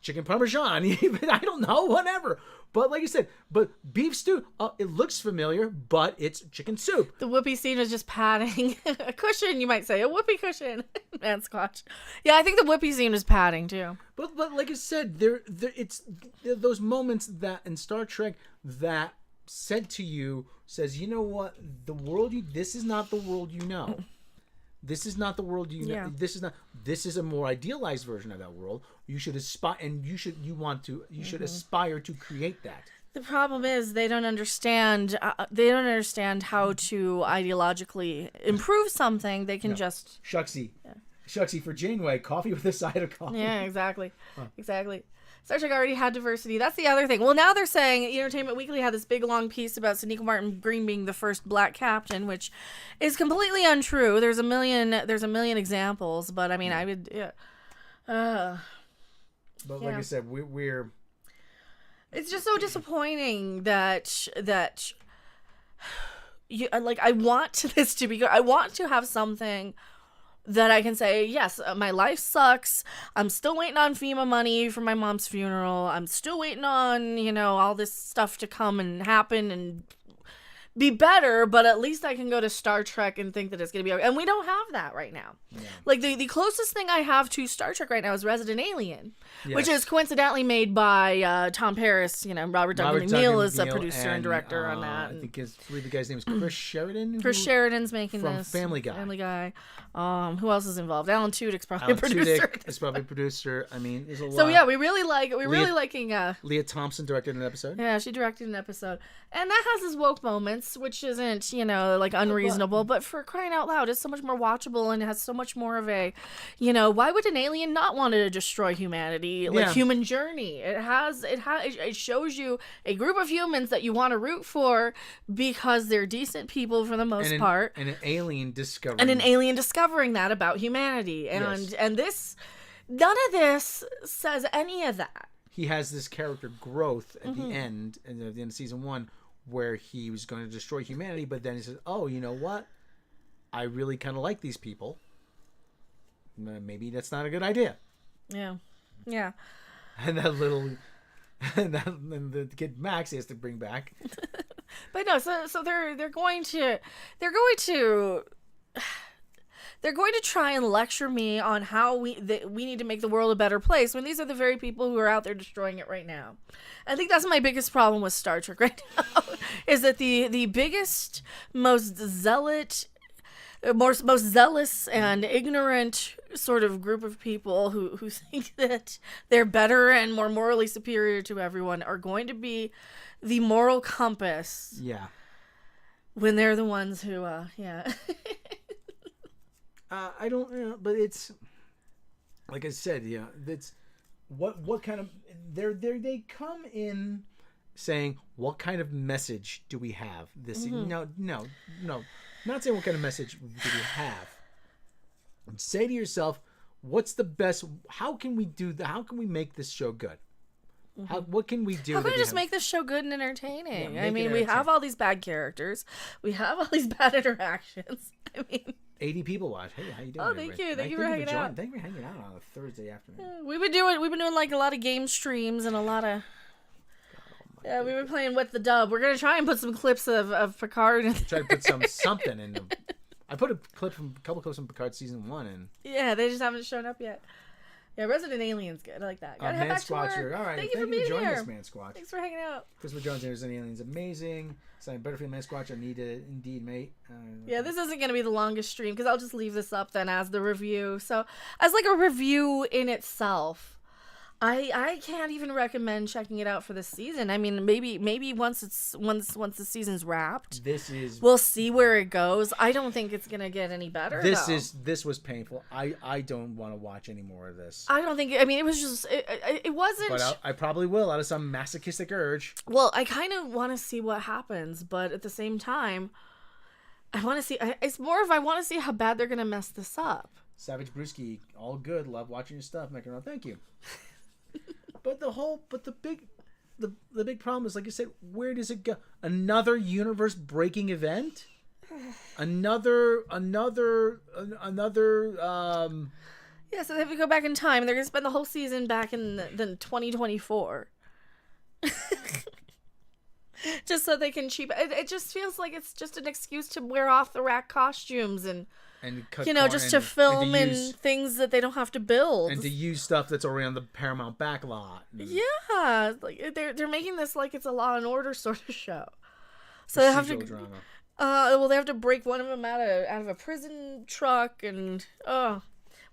chicken parmesan. Even I don't know, whatever. But like you said, beef stew. It looks familiar, but it's chicken soup. The whoopee scene was just patting a cushion, you might say, a whoopee cushion. Man, Scotch. Yeah, I think the whoopee scene was patting too. But like I said, there it's those moments that in Star Trek that said to you says, you know what, this is not the world you know. This is not the world you know. Yeah. This is a more idealized version of that world. You should aspire, and you should aspire to create that. The problem is they don't understand. They don't understand how to ideologically improve something. They can just Shucksy for Janeway, coffee with a side of coffee. Yeah, exactly. Exactly. Star Trek already had diversity. That's the other thing. Well, now they're saying Entertainment Weekly had this big long piece about Sonequa Martin Green being the first black captain, which is completely untrue. There's a million examples, but I mean, I would. Yeah. But like I said, we're. It's just so disappointing that you like. I want this to be good. I want to have something that I can say, yes, my life sucks. I'm still waiting on FEMA money for my mom's funeral. I'm still waiting on, all this stuff to come and happen and be better, but at least I can go to Star Trek and think that it's going to be okay. And we don't have that right now. Yeah. Like, the closest thing I have to Star Trek right now is Resident Alien, which is coincidentally made by Tom Paris. Robert Douglas McNeil is a producer and director on that. I think the guy's name is Chris Sheridan. Chris Sheridan's making from this. Family Guy. Who else is involved? Alan Tudyk's probably a producer. Tudyk is probably a producer. I mean, there's a lot. So yeah, we're really liking. Leah Thompson directed an episode. Yeah, she directed an episode, and that has its woke moments, which isn't like unreasonable. But for crying out loud, it's so much more watchable and it has so much more of a, why would an alien not want to destroy humanity? Like Human Journey, it shows you a group of humans that you want to root for because they're decent people for the most part, and an alien discovering that about humanity, and this, none of this says any of that. He has this character growth at the end, at the end of season 1, where he was going to destroy humanity, but then he says, "Oh, you know what? I really kind of like these people. Maybe that's not a good idea." Yeah. And the kid Max he has to bring back. But no, so they're going to try and lecture me on how we need to make the world a better place when these are the very people who are out there destroying it right now. I think that's my biggest problem with Star Trek right now, is that the biggest, most zealous and ignorant sort of group of people who think that they're better and more morally superior to everyone are going to be the moral compass. Yeah. When they're the ones who, I don't, but it's like I said, it's what kind of they come in saying, what kind of message do we have? This no, not saying what kind of message do we have. Say to yourself, what's the best? How can we do that? How can we make this show good? What can we do? How can we just make this show good and entertaining? I mean, we have all these bad characters. We have all these bad interactions. I mean, 80 people watch. Hey, how you doing? Oh, thank you. Thank you for hanging out. Thank you for hanging out on a Thursday afternoon. We've been doing like a lot of game streams and a lot of. Yeah, we've been playing With the Dub. We're gonna try and put some clips of Picard. Try to put something in them. I put a couple clips from Picard season 1 in. Yeah, they just haven't shown up yet. Yeah, Resident Alien's good. I like that. Gotta head Man back to work. Squatcher. All right. Thank you for being joining here. us, Man Squatch. Thanks for hanging out. Christopher Jones and Resident Alien's amazing. Saying Butterfield Man Squatch, I need it indeed, mate. Yeah, this isn't going to be the longest stream because I'll just leave this up then as the review. So, as like a review in itself, I can't even recommend checking it out for this season. I mean, maybe once the season's wrapped, we'll see where it goes. I don't think it's gonna get any better. This was painful. I don't want to watch any more of this. I don't think. I mean, it was just it wasn't. But I probably will out of some masochistic urge. Well, I kind of want to see what happens, but at the same time, I want to see. It's more of I want to see how bad they're gonna mess this up. Savage Brewski, all good. Love watching your stuff, Mecha and Robot. Thank you. But the big problem is, like I said, where does it go? Another universe breaking event? Another Yeah, so they have to go back in time. They're gonna spend the whole season back in the 2024. Just so they can cheap it just feels like it's just an excuse to wear off the rack costumes and just to film in things that they don't have to build. And to use stuff that's already on the Paramount backlot. Yeah, like they're making this like it's a Law and Order sort of show. So they have to drama. They have to break one of them out of a prison truck and well,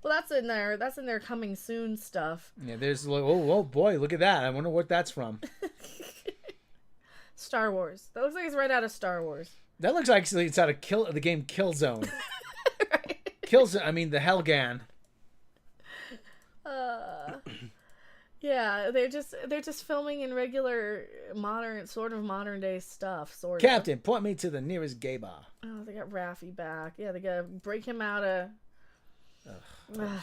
that's in their coming soon stuff. Yeah, there's like oh boy, look at that. I wonder what that's from. Star Wars. That looks like it's right out of Star Wars. That looks like it's out of the game Killzone. Right. Killzone. I mean the Hellgan. Yeah, they're just filming in regular modern day stuff. Captain, point me to the nearest gay bar. Oh, they got Raffi back. Yeah, they gotta break him out of.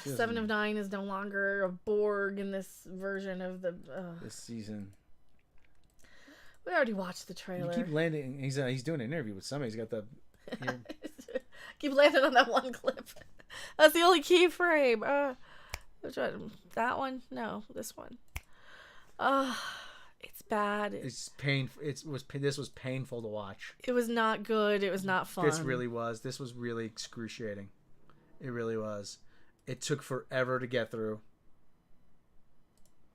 Seven of Nine is no longer a Borg in this version of the. This season. We already watched the trailer. You keep landing. He's doing an interview with somebody. He's got the. Keep landing on that one clip. That's the only keyframe. Which one? That one? No, this one. It's bad. It's painful. This was painful to watch. It was not good. It was not fun. This really was. This was really excruciating. It really was. It took forever to get through.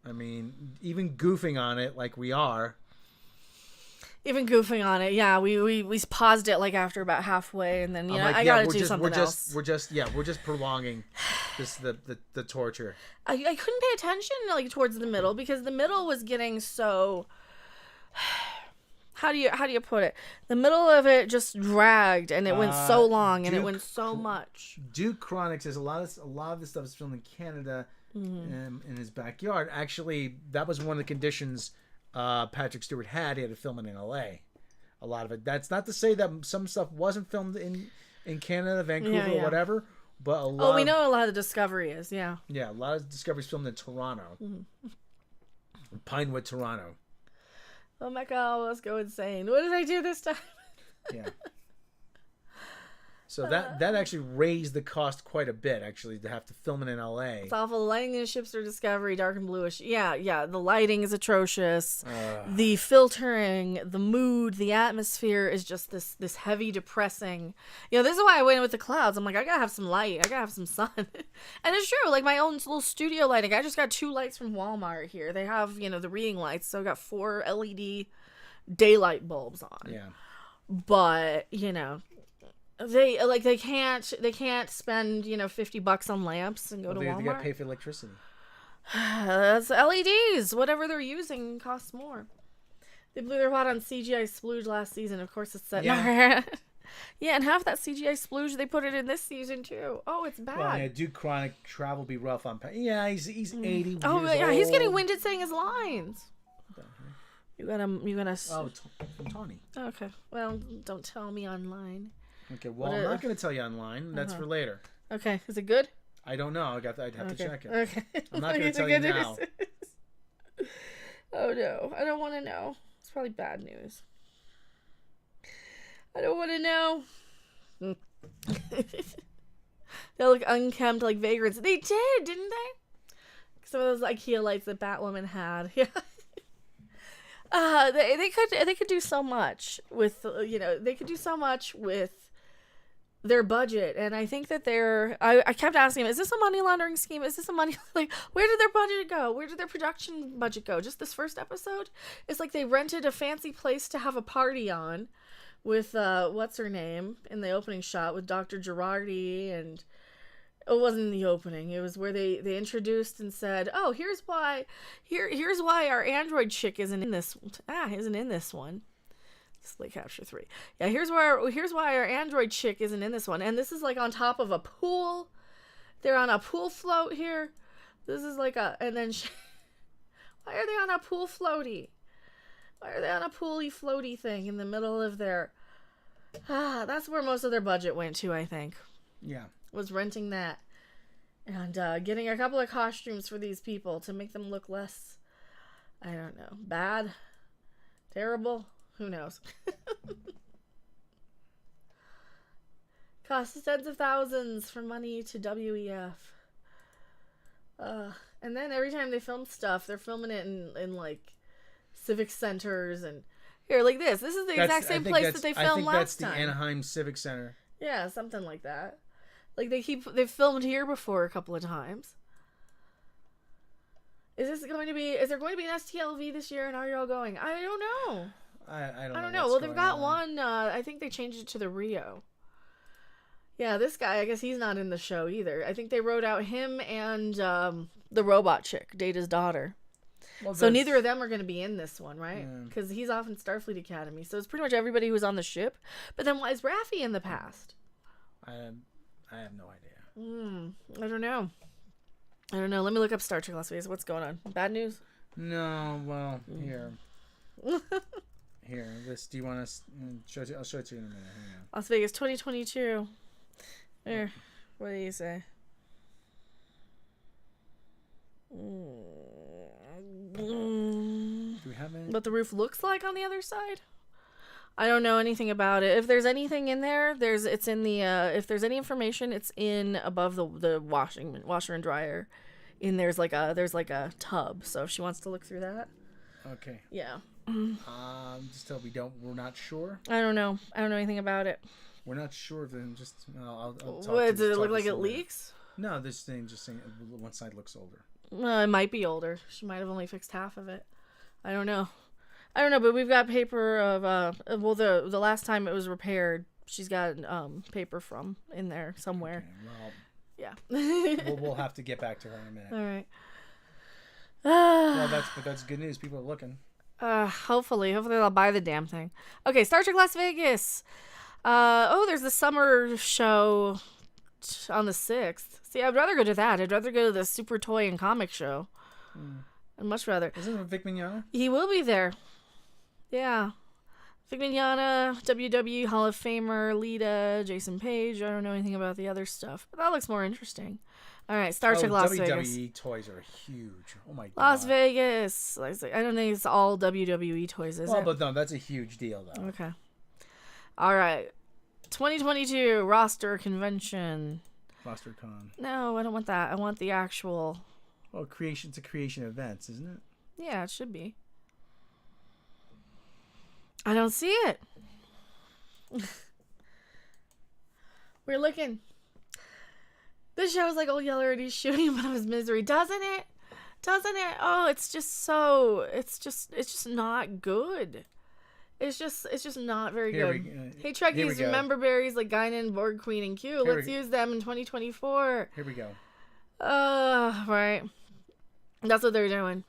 I mean, even goofing on it like we are. Even goofing on it, yeah. We paused it like after about halfway, and then I gotta do something else. We're just prolonging the torture. I couldn't pay attention like towards the middle because the middle was getting so. How do you put it? The middle of it just dragged, and it went so long, and it went so much. Duke Chronic says a lot of this stuff is filmed in Canada, in his backyard. Actually, that was one of the conditions. Patrick Stewart had to film it in LA. A lot of it. That's not to say that some stuff wasn't filmed in Canada, Vancouver, or whatever. But a lot. We know a lot of the Discovery is, yeah. Yeah, a lot of Discovery's filmed in Toronto, Pinewood, Toronto. Oh my God, let's go insane! What did I do this time? Yeah. So that actually raised the cost quite a bit, actually, to have to film it in LA. It's awful. The lighting in the ships are Discovery, dark and bluish. Yeah. The lighting is atrocious. The filtering, the mood, the atmosphere is just this heavy, depressing. This is why I went with the clouds. I'm like, I gotta have some light. I gotta have some sun. And it's true. Like my own little studio lighting. I just got 2 lights from Walmart here. They have, the reading lights. So I got 4 LED daylight bulbs on. Yeah. But, they can't spend $50 on lamps and go to Walmart. They got to pay for electricity. That's LEDs. Whatever they're using costs more. They blew their wad on CGI splooge last season. Of course, it's set. Yeah. Yeah, and half that CGI splooge they put it in this season too. Oh, it's bad. Well, yeah, Duke Chronic travel be rough on. Yeah, he's 80 years old. Oh yeah, he's getting winded saying his lines. You gotta. Oh, from Tawny. Okay. Well, don't tell me online. Okay, well, I'm not going to tell you online. That's for later. Okay, is it good? I don't know. I'd have to check it. Okay. I'm not going to tell you now. Oh, no. I don't want to know. It's probably bad news. I don't want to know. They look unkempt like vagrants. They did, didn't they? Some of those IKEA lights that Batwoman had. Yeah. They could do so much with, they could do so much with their budget, and I think that I kept asking him, is this a money laundering scheme? Is this a money, like, where did their budget go? Where did their production budget go? Just this first episode? It's like they rented a fancy place to have a party on with, what's her name, in the opening shot with Dr. Girardi, and it wasn't in the opening. It was where they introduced and said, oh, here's why our android chick isn't in this one. Display capture 3. Yeah, here's why our android chick isn't in this one. And this is like on top of a pool. They're on a pool float here. This is like and then why are they on a pool floaty? Why are they on a pooly floaty thing in the middle of their... that's where most of their budget went to, I think. Yeah. Was renting that. And getting a couple of costumes for these people to make them look less, I don't know, bad, terrible. Who knows? Costs tens of thousands for money to WEF. And then every time they film stuff, they're filming it in like civic centers and here, like this. This is the exact same place that they filmed last time. I think that's the Anaheim Civic Center. Yeah, something like that. Like they've filmed here before a couple of times. Is there going to be an STLV this year, and are you all going? I don't know. I don't know. Well, they've got one. I think they changed it to the Rio. Yeah, this guy, I guess he's not in the show either. I think they wrote out him and the robot chick, Data's daughter. Well, so neither of them are going to be in this one, right? Because he's off in Starfleet Academy. So it's pretty much everybody who's on the ship. But then why is Raffi in the past? I have no idea. I don't know. Let me look up Star Trek Las Vegas. What's going on? Bad news? No, well, here. Here, this. Do you want to I'll show it to you in a minute. Hang on. Las Vegas 2022. Here, what do you say? Do we have any? What the roof looks like on the other side? I don't know anything about it. If there's anything in there, it's in the if there's any information, it's in above the washer and dryer. There's like a tub. So if she wants to look through that. Okay. Yeah. Just tell we're not sure. I don't know anything about it. We're not sure if then just I'll talk what does it look like? It leaks? No, this thing just saying one side looks older. It might be older. She might have only fixed half of it. I don't know, but we've got paper of the last time it was repaired, she's got paper from in there somewhere. Okay, well, yeah. we'll have to get back to her in a minute. All right. Well, that's good news. People are looking. Hopefully they'll buy the damn thing. Okay, Star Trek Las Vegas. There's the summer show on the 6th. See, I'd rather go to that. I'd rather go to the Super Toy and Comic Show. I'd much rather. Isn't it Vic Mignogna? He will be there. Yeah. Vic Mignogna, WWE Hall of Famer, Lita, Jason Page. I don't know anything about the other stuff, but that looks more interesting. All right, Star Trek Las Vegas. WWE toys are huge. Oh my god. Las Vegas. I don't think it's all WWE toys, is it? Well, but no, that's a huge deal, though. Okay. All right. 2022 roster convention. Roster con. No, I don't want that. I want the actual. Well, it's a creation events, isn't it? Yeah, it should be. I don't see it. We're looking. This show is like old Yeller and he's shooting him out of his misery, doesn't it? Oh, it's just not good. It's just not very good. Hey, Trekkies, remember berries like Guinan, Borg Queen, and Q. Let's use them in 2024. Here we go. Right. That's what they're doing.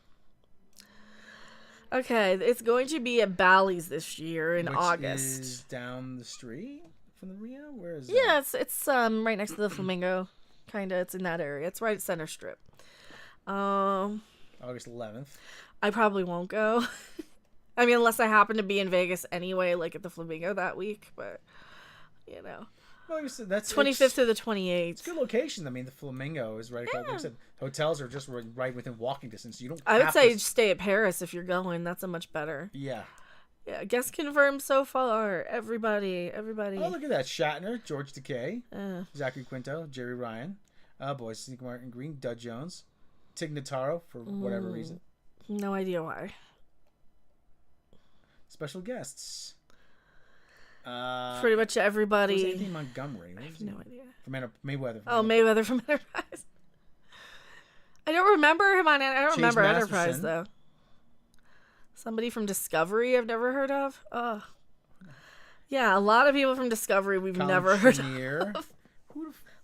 Okay, it's going to be at Bally's this year in August. Is down the street from the Rio? Where is it? Yeah, it's right next to the Flamingo. Kinda, it's in that area. It's right at Center Strip. August 11th. I probably won't go. I mean, unless I happen to be in Vegas anyway, like at the Flamingo that week. But you know, well, like said, that's 25th to the 28th. It's a good location. I mean, the Flamingo is right. Yeah. Like I said, hotels are just right within walking distance. You don't. I would say stay at Paris if you're going. That's a much better. Yeah. Yeah, guest confirmed so far. Everybody. Oh, look at that. Shatner, George Takei, Zachary Quinto, Jerry Ryan, boys, Sneak Martin Green, Dud Jones, Tig Notaro, for whatever reason. No idea why. Special guests. Pretty much everybody. It was Anthony Montgomery. I have no idea. From Mayweather. Mayweather from Enterprise. I don't remember him on. I don't remember Enterprise though. Somebody from Discovery I've never heard of. Oh, yeah, a lot of people from Discovery we've never heard of.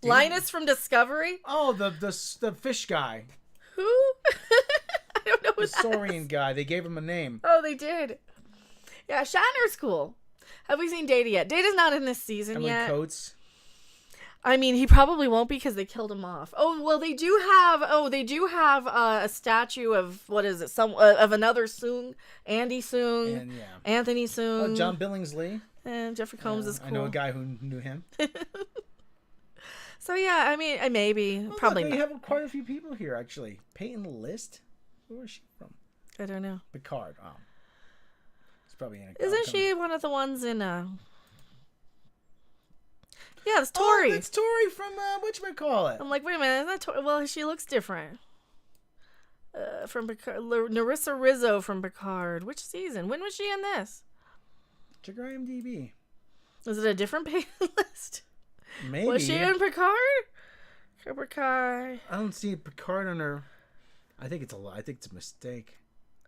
Linus from Discovery. Oh, the fish guy. Who? I don't know who the Saurian guy. They gave him a name. Oh, they did. Yeah, Shatner's cool. Have we seen Data yet? Data's not in this season Emily yet. Coates. I mean, he probably won't be because they killed him off. Oh, well, they do have a statue of, what is it? Of another Soong. Andy Soong. And, yeah. Anthony Soong. Oh, John Billingsley. And Jeffrey Combs is cool. I know a guy who knew him. So, yeah, I mean, maybe. Probably look, not. We have quite a few people here, actually. Peyton List? Where is she from? I don't know. Picard. Oh. It's probably in a Isn't she one of the ones in, Yeah, it's Tori. Oh, it's Tori from, whatchamacallit? I'm like, wait a minute, isn't that Tori? Well, she looks different. From Picard. Narissa Rizzo from Picard. Which season? When was she in this? Check her IMDb. Is it a different list? Maybe. Was she in Picard? Picard. I don't see Picard on her. I think it's a mistake.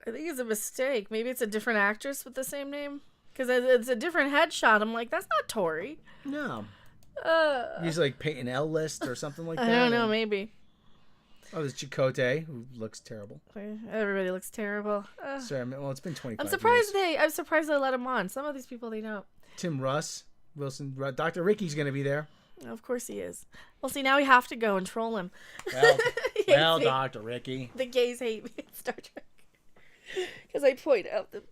I think it's a mistake. Maybe it's a different actress with the same name. Because it's a different headshot. I'm like, that's not Tori. No. He's like Peyton L. List or something like that. I don't know, maybe. Oh, there's Chakotay, who looks terrible. Everybody looks terrible. Sorry, well, it's been 25 I'm surprised years. I'm surprised they let him on. Some of these people they don't. Tim Russ, Wilson, Dr. Ricky's going to be there. Of course he is. Well, see, now we have to go and troll him. Well, Dr. Ricky. The gays hate me in Star Trek. Because I point out the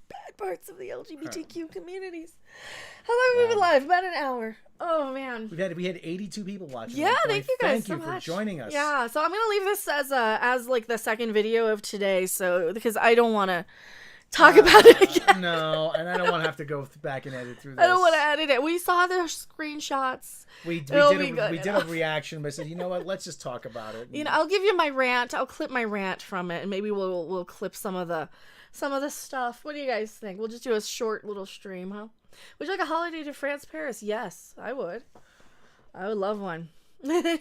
bad parts of the LGBTQ communities. How long have we been live? About an hour. Oh, man. We had 82 people watching. Yeah, thank you guys Thank you for joining us. Yeah, so I'm going to leave this as like the second video of today, so because I don't want to talk about it again. No, and I don't want to have to go back and edit through this. I don't want to edit it. We saw the screenshots. We did a reaction, but I said, you know what? Let's just talk about it. You know, I'll give you my rant. I'll clip my rant from it, and maybe we'll clip some of the stuff. What do you guys think? We'll just do a short little stream, huh? Would you like a holiday to France, Paris? Yes, I would. I would love one. When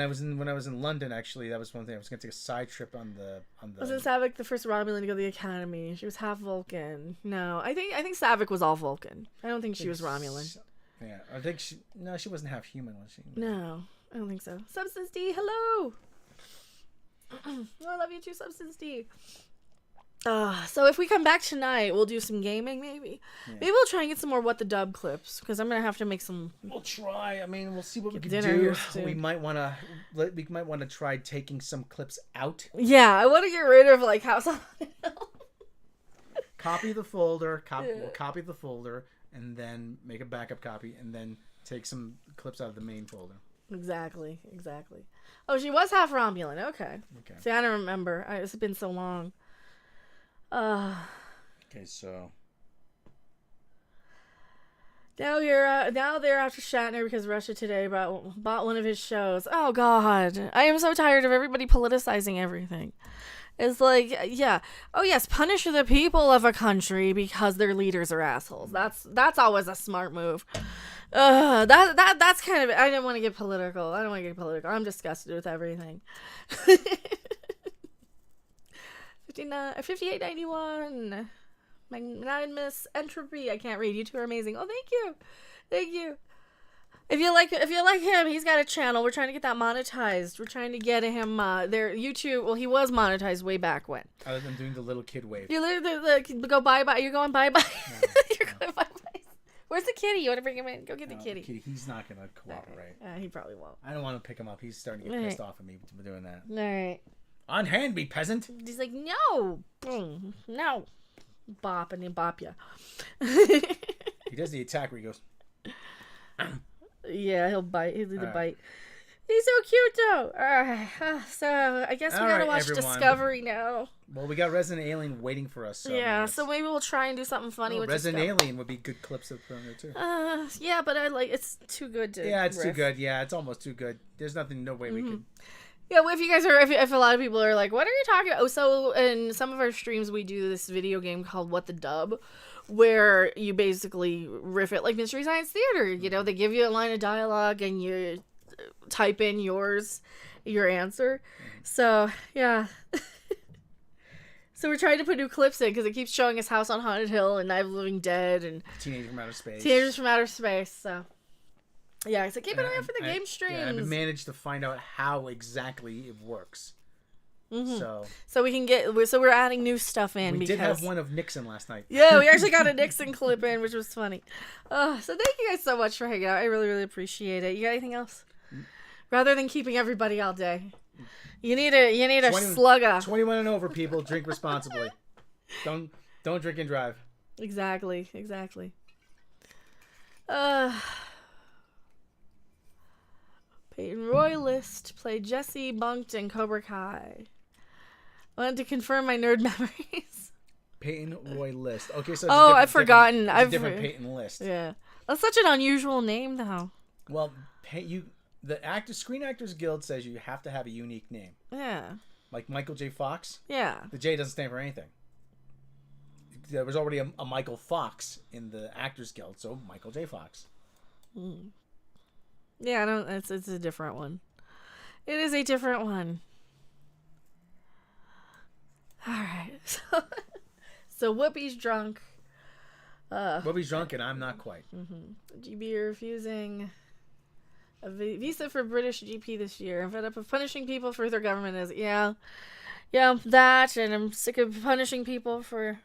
I was in London, actually, that was one thing. I was going to take a side trip on the. Wasn't Saavik the first Romulan to go to the academy? She was half Vulcan. No, I think Saavik was all Vulcan. I don't think she was Romulan. Yeah, I think she wasn't half human, was she? No, I don't think so. Substance D, hello. Oh, I love you too, Substance D. So if we come back tonight, we'll do some gaming, maybe. Yeah. Maybe we'll try and get some more What the Dub clips, because I'm gonna have to make some. We'll try. I mean, we'll see what we can do. We might want to try taking some clips out. Yeah, I want to get rid of like House on the Hill. Copy the folder. We'll copy the folder, and then make a backup copy, and then take some clips out of the main folder. Exactly. Oh, she was half Romulan. Okay. See, I don't remember. It's been so long. Okay, so now they're after Shatner because Russia Today bought one of his shows. Oh God, I am so tired of everybody politicizing everything. It's like, yeah, oh yes, punish the people of a country because their leaders are assholes. That's always a smart move. That's kind of it. I didn't want to get political. I'm disgusted with everything. 5891. Magnanimous Entropy. I can't read. You two are amazing. Oh, thank you. If you like him, he's got a channel. We're trying to get that monetized. We're trying to get him their YouTube. Well, he was monetized way back when. Other than doing the little kid wave. You go bye bye. You're going bye bye. You're going bye bye. Where's the kitty? You want to bring him in? Go get the kitty. He's not gonna cooperate. He probably won't. I don't want to pick him up. He's starting to get pissed off at me for doing that. All right. On hand, me peasant. He's like, no, boom, no, bop, and then bop ya. He does the attack where he goes. Yeah, he'll bite. He'll do the bite. He's so cute, though. So I guess we gotta watch Discovery now. Well, we got Resident Alien waiting for us. So yeah, so maybe we'll try and do something funny with Resident Alien would be good clips of from there too. Yeah, but it's too good to. Yeah, it's too good. Yeah, it's almost too good. There's no way we could. Yeah, well, if a lot of people are like, what are you talking about? Oh, so in some of our streams, we do this video game called What the Dub, where you basically riff it like Mystery Science Theater. You know, they give you a line of dialogue and you type in your answer. So, yeah. So we're trying to put new clips in because it keeps showing us House on Haunted Hill and Night of the Living Dead and Teenagers from Outer Space. Teenagers from Outer Space. So, yeah, so keep an eye out for the game streams. Yeah, I've managed to find out how exactly it works. So we can so we're adding new stuff in. We did have one of Nixon last night. Yeah, we actually got a Nixon clip in, which was funny. So thank you guys so much for hanging out. I really, really appreciate it. You got anything else? Rather than keeping everybody all day. You need a slugger. 21 and over, people, drink responsibly. Don't drink and drive. Exactly. Peyton Royalist played Jesse Bunked in Cobra Kai. Wanted to confirm my nerd memories. Peyton Roy List. Okay, so I've forgotten. It's a different Peyton List. Yeah, that's such an unusual name, though. Well, the Screen Actors Guild says you have to have a unique name. Yeah. Like Michael J. Fox. Yeah. The J doesn't stand for anything. There was already a Michael Fox in the Actors Guild, so Michael J. Fox. Yeah, I don't. It's a different one. It is a different one. All right. So Whoopi's drunk. Whoopi's drunk and I'm not quite. GB refusing a visa for British GP this year. I'm fed up of punishing people for their government. Yeah, that, and I'm sick of punishing people for.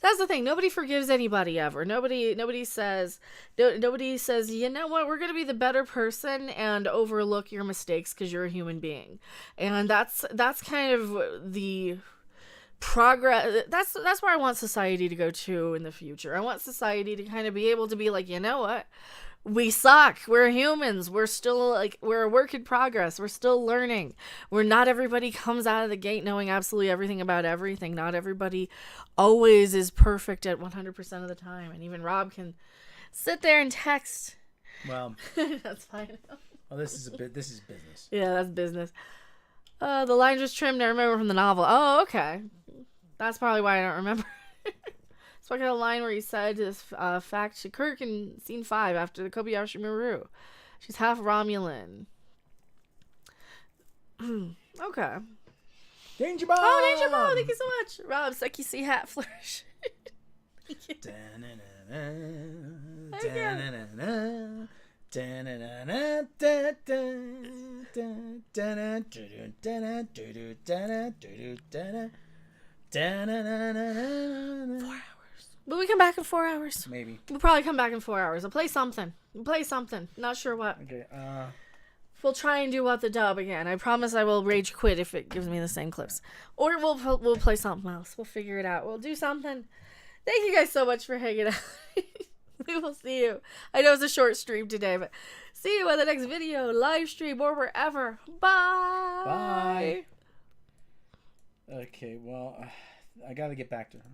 That's the thing. Nobody forgives anybody ever. Nobody says, you know what? We're going to be the better person and overlook your mistakes because you're a human being. And that's kind of the progress. That's where I want society to go to in the future. I want society to kind of be able to be like, you know what? We suck. We're humans. We're still we're a work in progress. We're still learning. Not everybody comes out of the gate knowing absolutely everything about everything. Not everybody always is perfect at 100% of the time. And even Rob can sit there and text. Well, that's fine. Well, this is business. Yeah, that's business. The line was trimmed. I remember from the novel. Oh, okay. That's probably why I don't remember. Talking about a line where he said this fact to Kirk in scene 5 after the Kobayashi Maru. She's half Romulan. Okay. Danger Ball! Oh, Danger Ball! Thank you so much. Rob, Seki hat flourish. But we come back in 4 hours. Maybe. We'll probably come back in 4 hours. I'll play something. Not sure what. Okay. We'll try and do What the Dub again. I promise I will rage quit if it gives me the same clips. Or we'll play something else. We'll figure it out. We'll do something. Thank you guys so much for hanging out. We will see you. I know it's a short stream today, but see you in the next video, live stream, or wherever. Bye. Bye. Okay, well, I gotta get back to her.